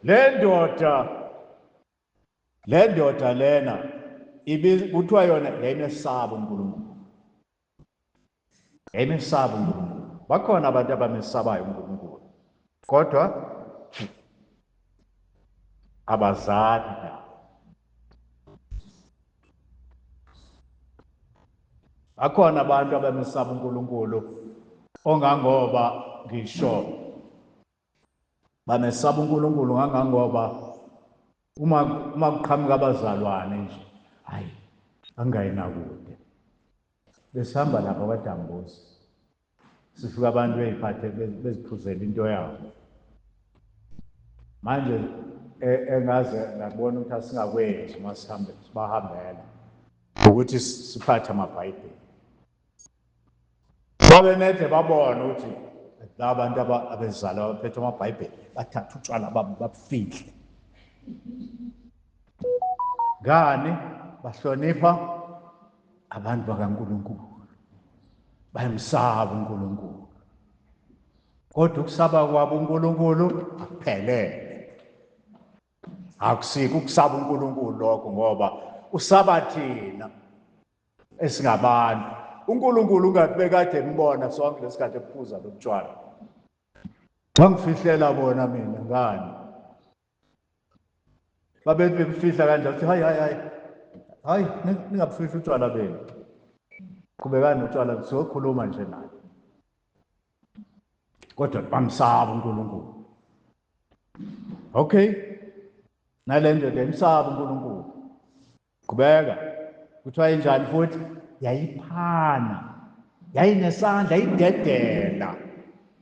Speaker 1: Le ndoda lena kuthiwa yona yayimesaba uNkulunkulu. Yayimesaba uNkulunkulu. Bakhona abantu abamesabayo uNkulunkulu. Kodwa abazali nabo. Akhona abantu abamesaba uNkulunkulu ongangoba ngisho bamesaba uNkulunkulu kangangoba uma kuqhamuka abazalwane nje, hayi, angayinakude. Besihamba lapha kwaDambuzi, sifika abantu bey'phathe beziphuzela into yabo. Manje engaze ngabona ukuthi asingakwenzi uma sibahambela ukuthi siphathe amabhayibheli. Babenede babona ukuthi la bantu abezala baphethe amabhayibheli bathatha utshwala babo babufihle. Ngani? Bahlonipha abantu bakaNkulunkulu, bayamsaba uNkulunkulu. Kodwa ukusaba kwabo uNkulunkulu akuphelele. Akusiko ukusaba uNkulunkulu lokho, ngoba usaba thina esingabantu. uNkulunkulu ungathi bekade embona sonke lesikhathi ephuza lobutshwala. Wangifihlela bona mina, ngani? Babethi bebufihla kanjalo, uthi hayi, ningabufihli utshwala benu. Qhubekani notshwala, sizokhuluma nje naye. Kodwa bamsaba uNkulunkulu. Okay, nale ndoda imsaba uNkulunkulu. Qhubeka. Kuthiwa injani futhi? Yayiphana, yayinesandla, yayidedela,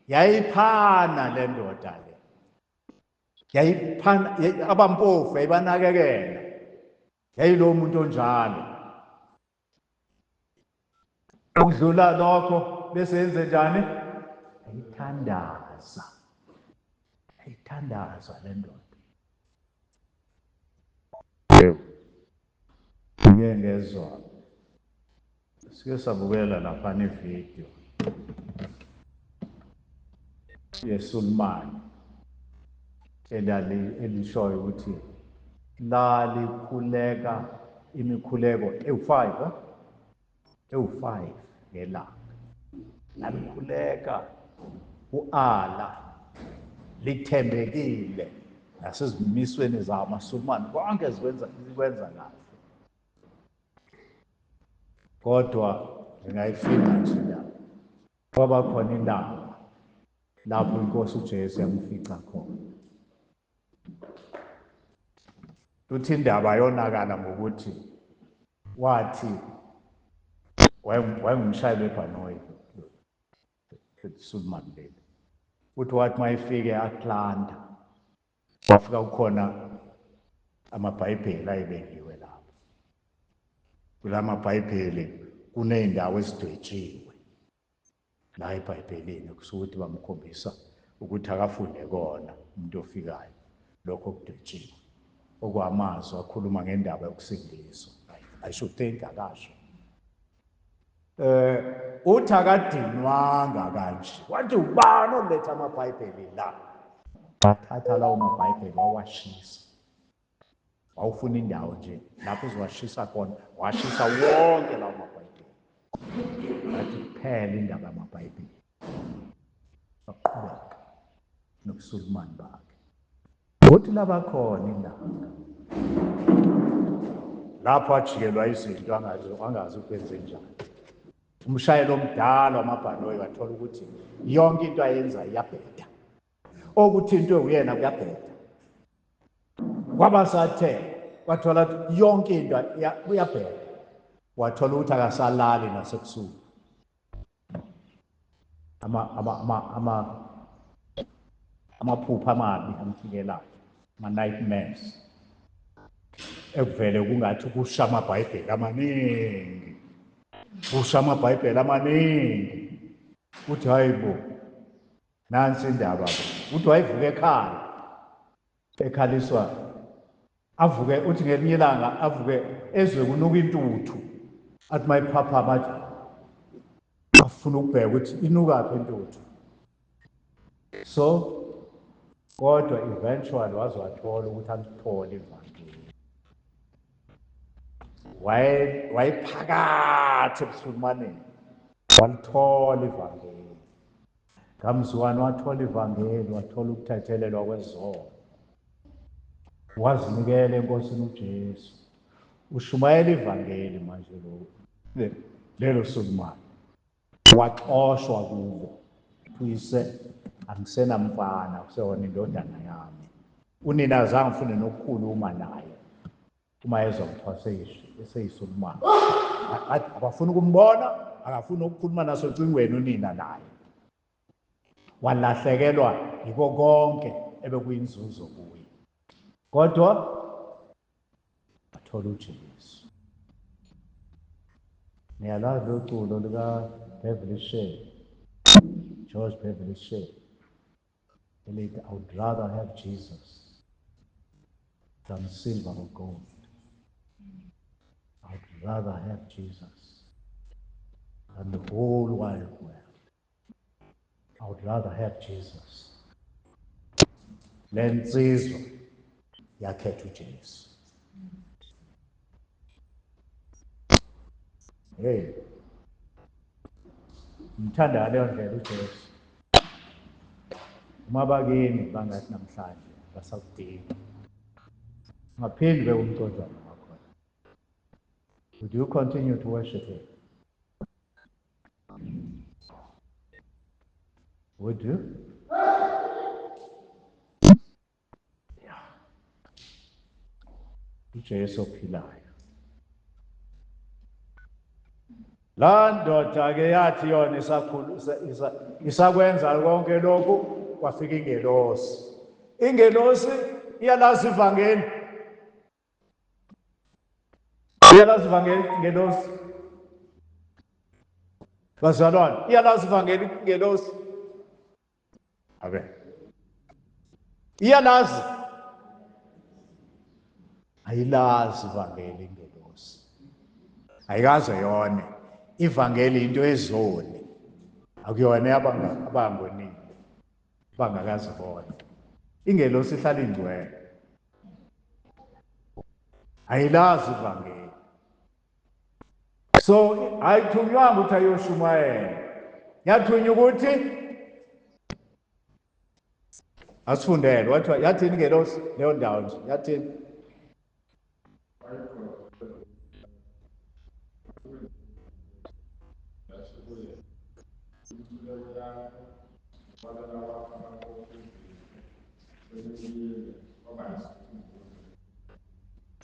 Speaker 1: yayiphana le ndoda le. Yayiphana, abampofu yayibanakekela, yayilo muntu onjalo. Ukudlula lokho bese yenze njani? Yayithandaza, yayithandaza le ndoda. Ngike ngezwa, sike sabukela lapha nevidiyo yeSulumane elishoyo ukuthi lalikhuleka imikhuleko ewu-5 ngelanga. Lalikhuleka u-Allah, lithembekile nasezimisweni zamaSulumane, konke zikwenza kahle. Kodwa ngingayifika nje la, kwaba khona indaba lapho iNkosi uJesu yamfica khona. Uthi indaba yonakala ngokuthi wathi wayengumshayeli webhanoyi uSulumane leli. Uthi wathi mayifike eAtlanta, wafika kukhona amabhayibheli ayebekiwe lapho. Kula mabhayibheli kuney'ndawo ezidwetshiwe la eBhayibhelini, kusukuthi bamkhombisa ukuthi akafunde kona umuntu ofikayo lokho okudwetshiwe, okwamazwi akhuluma ngendaba yokusindiswa. I should think akasho. Uthi akadinwanga kanje, wathi ubani oletha amabhayibheli la? Wathatha lawo mabhayibheli wawashisa. Wawufuna indawo nje lapho uzowashisa khona, washisa wonke lawo mabhayibheli. Wathi kuphela indaba yamabhayibheli. Waqhubeka nobuSulumane bakhe. Uthi laba khona indaba lapho ajikelwa izinto angazi ukwenze njani. Umshayeli omdala wamabhanoyi wathola ukuthi yonke into ayenza iyabheda, okuthi into uyena kuyabheda. Kwaba sathe wathola ukuthi yonke into uyabheda, wathola ukuthi akasalali nasebusuku. Amaphupho amabi amfikelayo, ama-nightmares, ekuvele kungathi kusha amabhayibheli amaningi, kusha amabhayibheli amaningi. Uthi hayi bo, nansi indaba bo. Uthi wayevuka ekhaya, ekhaliswa, avuke, uthi ngelinye ilanga avuke ezwe kunuka intuthu. Athi mayiphaphama athi afuna ukubheka ukuthi inukaphi intuthu. So kodwa eventually waze wathola ukuthi alithole ivangeli. Wayephakathi ebuSulumaneni, walithola ivangeli. Kamzukwane wathola ivangeli, wathola ukuthethelelwa kwezono. wazinikela enkosini uJesu, ushumayela ivangeli manje lelo Sulumane, waxoshwa kubo. Uyise angisenamfana, kuseyona indodana yami. Unina azange ufune nokukhuluma naye uma ezwa kuthiwa seyiSulumane. Abafuna ukumbona, akafuni ukukhuluma naso ocingweni unina naye. Walahlekelwa yiko konke ebekuyinzuzo kuye. Kodwa wathola uJesu. Niyalazi lo culo lika Beverly Shea, George Beverly Shea, elithi, I would rather have Jesus than silver or gold. I would rather have Jesus than the whole wide world. I would rather have Jesus. Le nsizwa yakhetha uJesu. Hey, ngithanda ngaleyo ndlela uJesu. Uma bakini bangathi namhlanje basakudinga, ungaphindi ube umcondwana wakho. Would you continue to worship him? Would you? Yeah. uJesu ophilayo. La ndoda-ke yathi yona isakwenza konke lokhu, kwafika ingelosi. Ingelosi iyalazi ivangeli. Iyalazi ivangeli ingelosi. Bazalwane, iyalazi ivangeli ingelosi. Abe. Iyalazi. Ayilazi ivangeli ingelosi. Ayikaze yone. Ivangeli into ezone. Akuyona abangonini. Bangakazibona. Ingelosi ihlala ingcwele. Ayilazi ivangeli. So ayithunywanga ukuthi ayoshumayela. Yathunywa ukuthi asifundele. Wathiwa yathini ingelosi leyo ndawo nje? Yathini?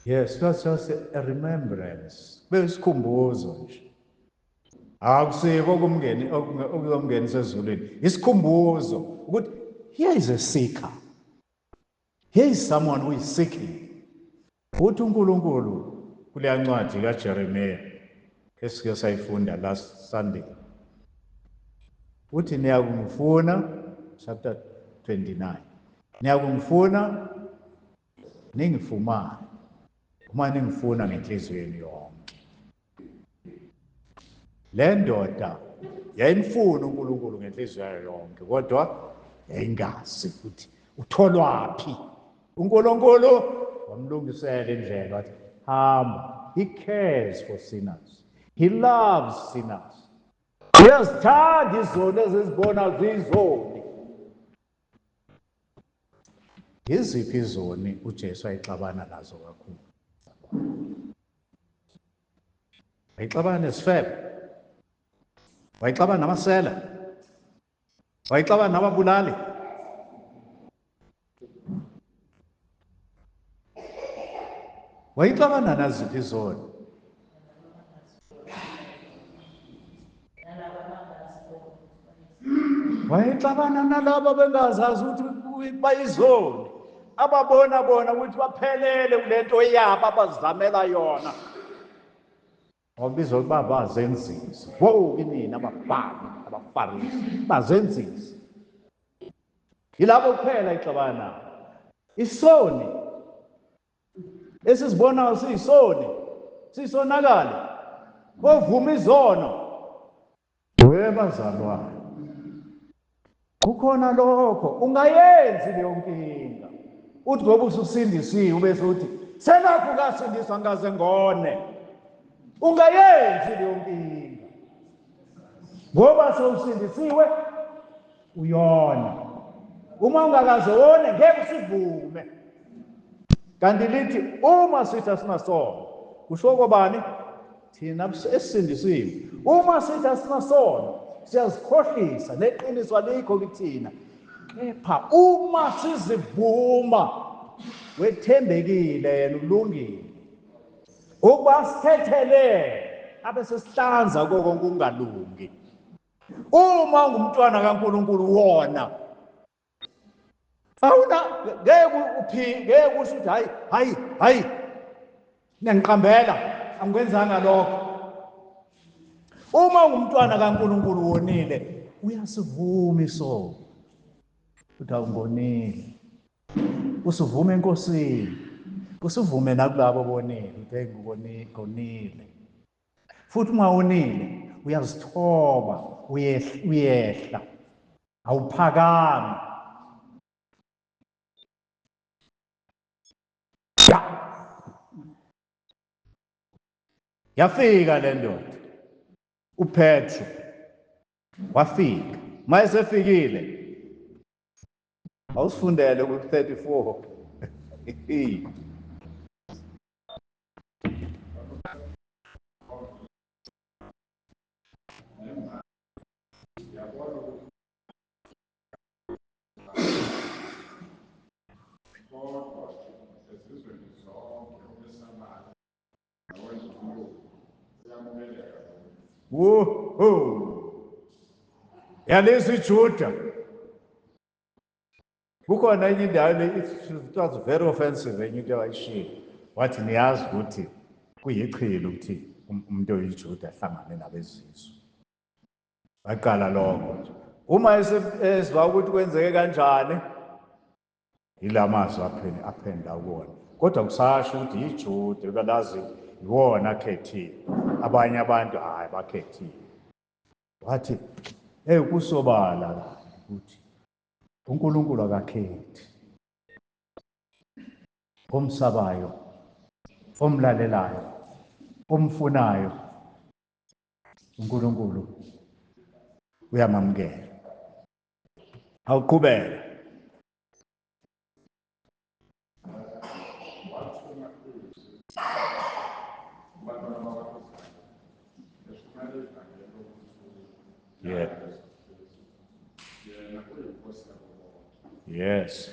Speaker 1: Yes, that's just a remembrance. Besikhumbuzo nje. Akusiko okumngenisa ezulwini. Isikhumbuzo ukuthi here is a seeker. Here is someone who is seeking. Uthi uNkulunkulu kuleya ncwadi kaJeremiya esike sayifunda last Sunday. Uthi niyakungifuna, chapter 29. Niyakungifuna ningifumane. Uma ningifuna ngenhliziyo yenu yonke. Le ndoda yayimfuna uNkulunkulu ngenhliziyo yayo yonke, kodwa yayingazi ukuthi utholwaphi. uNkulunkulu wamlungisela indlela wathi hamba. He cares for sinners. He loves sinners. Uyazithanda izoni ezizibona ziyizoni. Yiziphi izoni uJesu ayixabana nazo kakhulu? Wayixabana nesifebe, wayixabana namasela, wayixabana nababulali. Wayixabana naziphi izoni? Wayixabana nalabo bengazazi ukuthi bayizoni, ababona bona ukuthi baphelele kulento yabo abazamela yona. Wabizwa ukuba bazenzisi. Wo inini ababhali, abafarisi, bazenzisi. Yilabo kuphela ixabana nabo. Isoni esizibona siyisoni, sisonakala, ovuma izono. Webazalwane, kukhona lokho ungayenzi leyo nkinga. Uthi ngoba ususindisiwe bese uthi senakho kasindiswa ngaze ngone. Ungayenzi leyo nkinga. Ngoba sewusindisiwe uyona. Uma ungakaze wone ngeke usivume. Kanti lithi uma sithi asinasono, kusho kobani? Thina esisindisiwe. Uma sithi asinasono, siyazikhohlisa, neqiniso alikho kithina. Kepha uma sizivuma, wethembekile yena ulungile ukuba sithethelele abe sesihlanza konke okungalungi. Uma ungumntwana kaNkulunkulu wona awuna ngeke usho ukuthi hayi nengiqambela angikwenzanga lokho. Uma ungumntwana kaNkulunkulu wonile, uyasivuma isono ukuthi awungonile. Usivume enkosini, usivume nakulabo bonile ukuthi ngonile. Futhi uma unile uyazithoba, uyehla, awuphakami. Yafika le ndoda, uPetro wafika. Mase efikile, awusifundele ku-34. Whoa! Yalezi Juda. Kukhona enye indawo it was very offensive enye into ayishilo. Wathi niyazi ukuthi kuyichilo ukuthi umuntu oyiJuda ahlangane nabezizwe. Waqala lokho nje. Uma ezwa ukuthi kwenzeke kanjani, ilamazwi aphendla kuwona. Kodwa kusasho ukuthi yiJuda balazi iwona akhethiwe. Abanye abantu hayi bakhethiwe. Wathi kusobala ukuthi uNkulunkulu akakhethi. Omsabayo, omlalelayo, omfunayo, uNkulunkulu uyamamukela. Awuqhubeka. Yeah. Yes.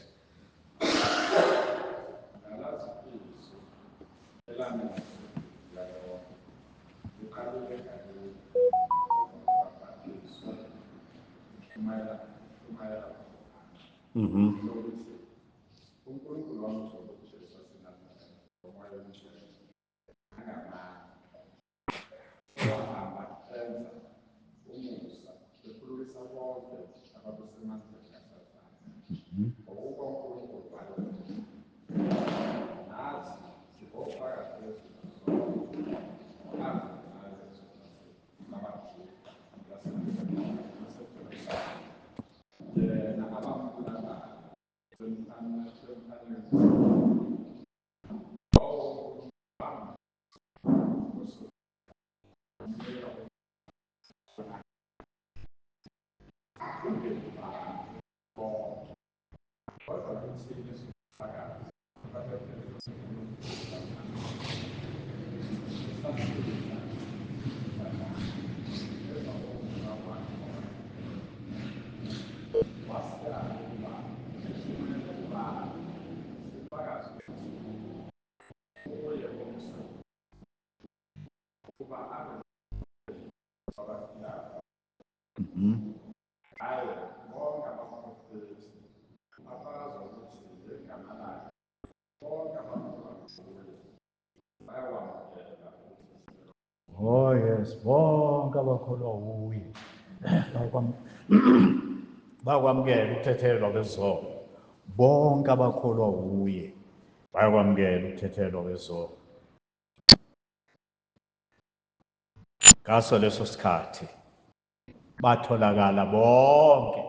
Speaker 1: Oh yes, bonke abakholwa kuye bakwamukela ukuthethelwa kwezono. Bonke abakholwa kuye bayakwamukela ukuthethelwa kwezono. Ngaso leso sikhathi batholakala bonke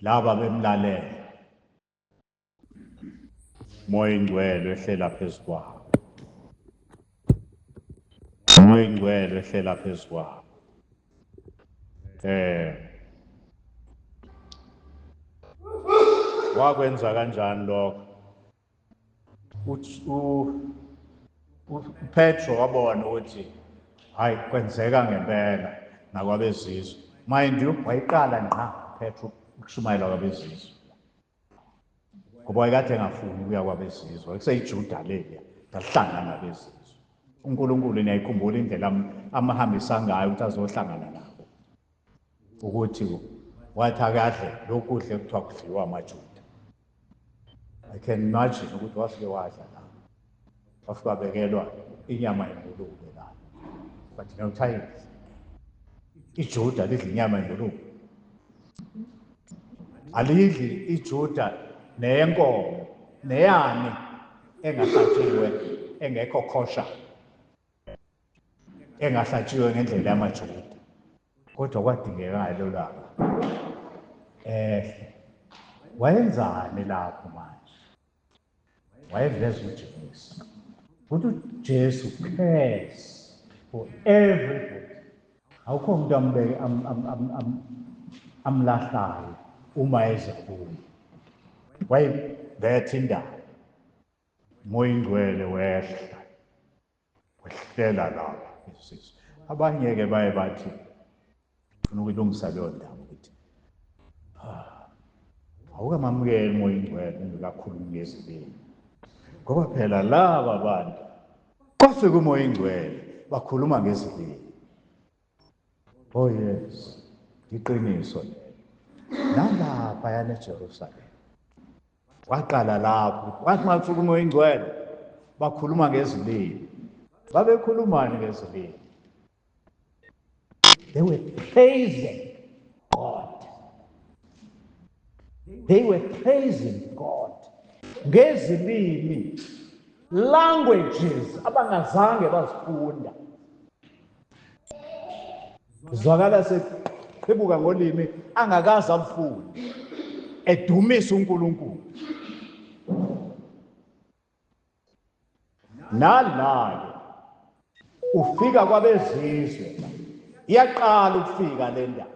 Speaker 1: laba bemlalela. Moya ingcwele ehlela phezu kwabo. Moya ingcwele ehlela phezu kwabo. Wakwenza kanjani lokho? uPetro wabona ukuthi hayi kwenzeka ngempela nakwabezizwe. Mind you, wayiqala ngqa Petro ukushumayela kwabezizwe. Ngoba wayekade engafuni ukuya kwabezizwe, wayeseyiJuda leya, ngahlangana nabezizwe. uNkulunkulu niyayikhumbula indlela amahambisa ngayo ukuthi azohlangana nabo. Ukuthi wathi akadle lokhu kudla ekuthiwa kudliwa amaJuda. I can imagine ukuthi wafike wadla la. Wafike wabekelwa inyama yengulube la. But you know, iJuda lidla inyama yengulube. Alidli iJuda neyenkomo, neyani engahlatshiwe, engekho kosher, engahlatshiwe ngendlela yamaJuda. Kodwa kwadingeka lo langa. Wayenzani lapho manje? Wayeveza uJesu. Ukuthi uJesu cares for everybody. Awukho umuntu amlahlayo uma ezakuyo. Wayebetha indaba. Moya ingcwele wehla. Wehlela lapha isizwe. Abanye-ke baye bathi ufuna ukulungisa leyo ndaba ukuthi awukamamukeli moya ingcwele ungakakhulumi ngezibili. Ngoba phela laba bantu kwafika umoya ingcwele bakhuluma ngezibili. Oh yes, iqiniso lelo. Nalapha yana eJerusalema. Waqala lapho, wathi mawufika umoya ingcwele bakhuluma ngezibili. Babekhulumani ngezibili? They were praising God. They were praising God. Ngezibili, languages abangazange bazifunda. Zwakala sebuka ngolimi angakaze alufunda. Edumisa uNkulunkulu. Nalayo ufika kwabezizwe. Iyaqala ukufika le ndaba.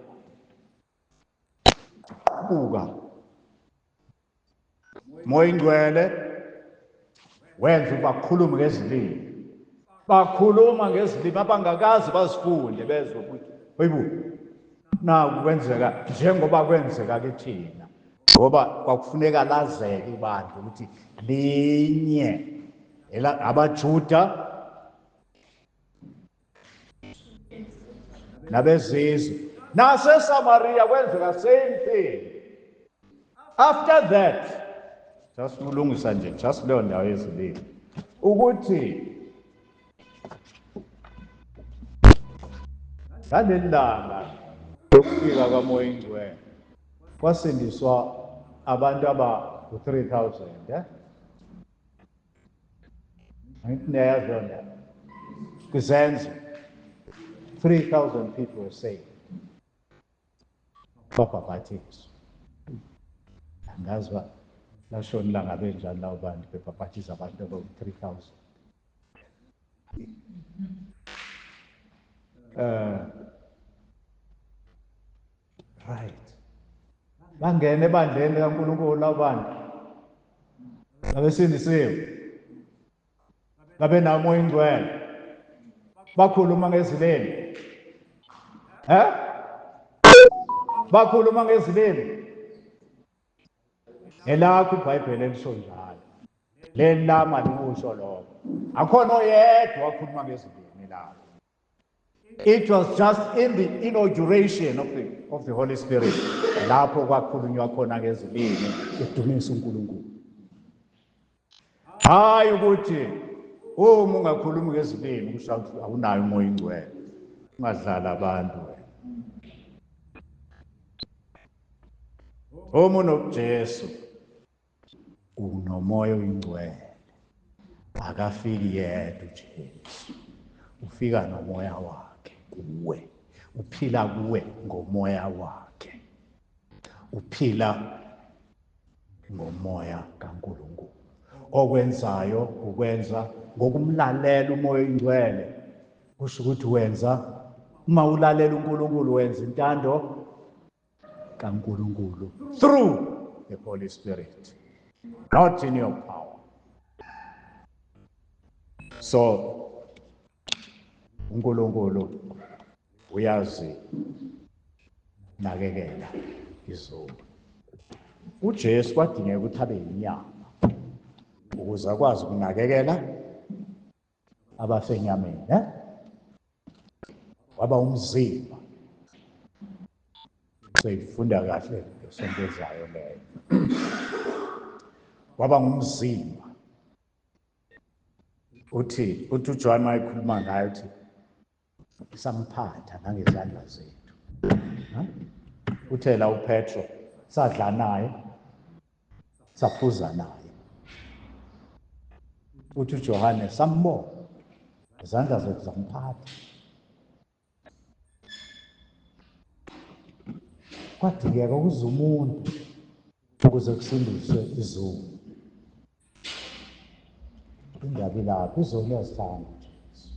Speaker 1: Buka. Moya ingcwele wenza bakhuluma ngezilimi. Bakhuluma ngezilimi abangakazi bazifunde bezwe ukuthi hayibo naku kwenzeka njengoba kwenzeka kithina. Ngoba kwakufuneka lazeke ibandla ukuthi linye abaJuda nabezizwe. NaseSamaria kwenzeka same thing. After that, just ulungisa nje, just leyo ndawo yezilimi. Ukuthi ngalelanga lokufika kwamoya ingcwele kwasindiswa abantu aba-3,000, Neyazona, Kuzenzo, 3,000 people were saved. Babhabhathiswa. Angazi ba lashoni la ngabe njani lawo bantu bebhabhathisa abantu aba-3,000. Right. Bangena ebandleni kaNkulunkulu labo bantu. Babesindisiwe. Babe nawo umoya ingcwele. Bakhuluma ngezilimi. Bakhuluma ngezilimi. Elakho iBhayibheli elisho njalo. Leli lama likusho lokho. Akhona oyedwa wakhuluma ngezilimi lapho. It was just in the inauguration of the Holy Spirit. Lapho kwakhulunywa khona ngezilimi edumisa uNkulunkulu. Hayi ukuthi uma ungakhulumi ngezilimi kusho ukuthi awunayo umoya ingcwele. Ungadlala abantu wena. Uma unoJesu unomoya oyingcwele. Akafiki yedwa uJesu. Ufika nomoya wakhe kuwe. Uphila kuwe ngomoya wakhe. Uphila ngomoya kaNkulunkulu. Okwenzayo ukwenza ngokumlalela umoya ingcwele. Kusho ukuthi wenza uma ulalela uNkulunkulu wenza intando kaNkulunkulu through the Holy Spirit, not in your power. So uNkulunkulu uyazi nakekela izulu. uJesu kwadingeka ukuthi abe yinyama ukuze akwazi ukunakekela abasenyameni, waba umzimba. Seyifunda kahle ngesonto ezayo leyo. Waba ngumzimba. Uthi uJohn mayekhuluma ngayo uthi samphatha nangezandla zethu. Uthe la uPetro sadla naye saphuza naye. Uthi uJohane sambona izandla zethu zamphatha. Kwadingeka ukuze umuntu ukuze kusindiswe izulu. Indaba ilapho izolo uyazithanda uJesu.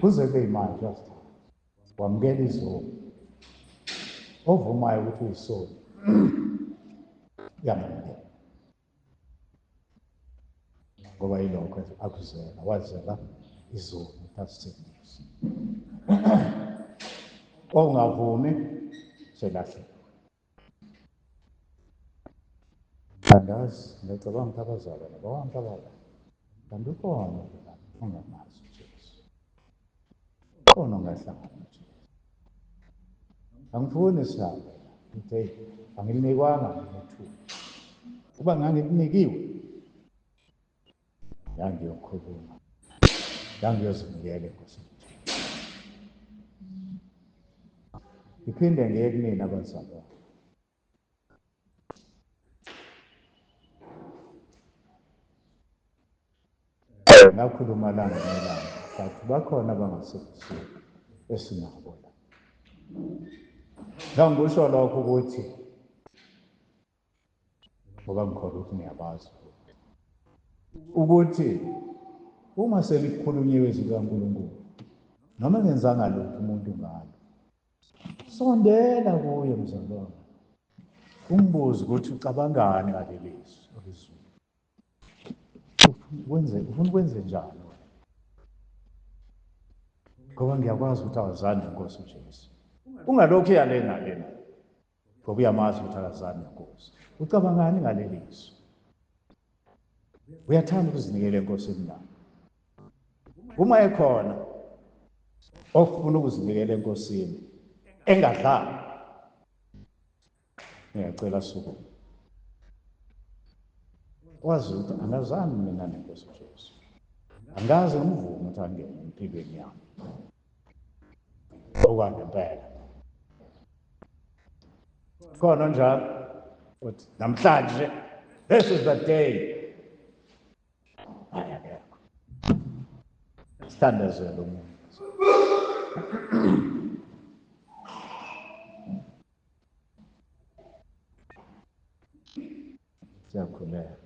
Speaker 1: Kuze kube yimanje uyazithanda. Wamukela izulu. Ovumayo ukuthi uyisoli uyamukela. Ngoba yilokho akuzela, wazela izulu ukuthi asindise. Ongavumi selahleka. Andazi ngicabanga ukuthi abazalwane babantu abala. Kanti ukhona ongamazi uJesu. Ukhona ongahlangana uJesu. Angifuni sihambe. Ngithi angilinikwanga ngethuba. Uba ngangikunikiwe ngiyokhuluma. Ngiyozinikela enkosini. Ngiphinde ngiye kunina abazalwane. Ngakhuluma lana nelanga. Bathi bakhona abangasebusuku esinabo la. Ngangisho lokho ukuthi ngoba ngikholwa ukuthi niyabazi ukuthi uma selikhulunyiwe izwi likaNkulunkulu noma engenzanga lutho umuntu ngalo, sondela kuye mzalwane, umbuze ukuthi ucabangani ngaleli zwi. Ufuna ukwenze njani? Ngoba ngiyakwazi ukuthi awazani nenkosi uJesu. Ungalokhu yalena ngoba uyamazi ukuthi akazani nenkosi. Ucabangani ngaleli zwi? Uyathanda ukuzinikela enkosini na? Uma ekhona ofuna ukuzinikela enkosini engadlali, ngiyacela suku. Wazi ukuthi angazani mina nenkosi uJesu. Angazi umvumo ukuthi angene empilweni yami. Okwangempela. Khona njalo uthi namhlanje this is the day. Ayakho. Sithandazele umuntu. Siyakhuleka.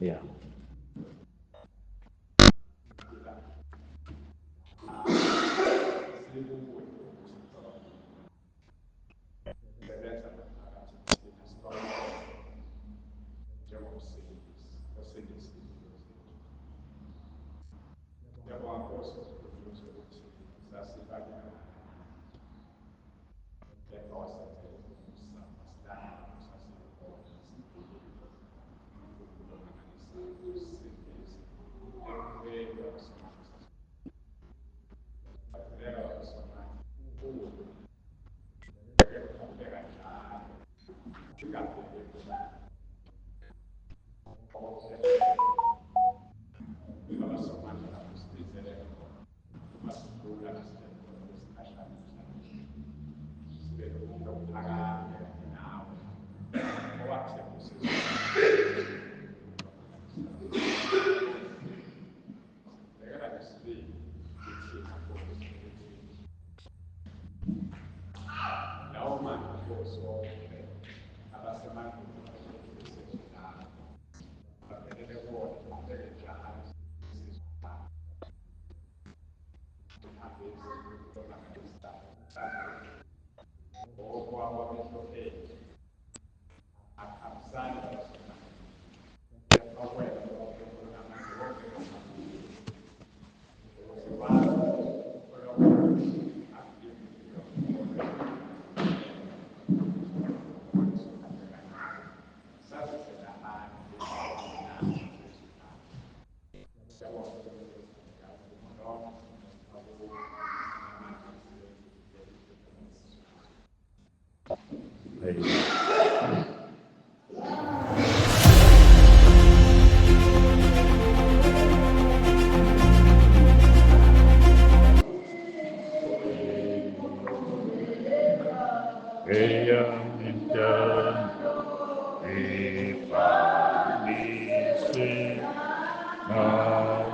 Speaker 1: Yeah. Yeah.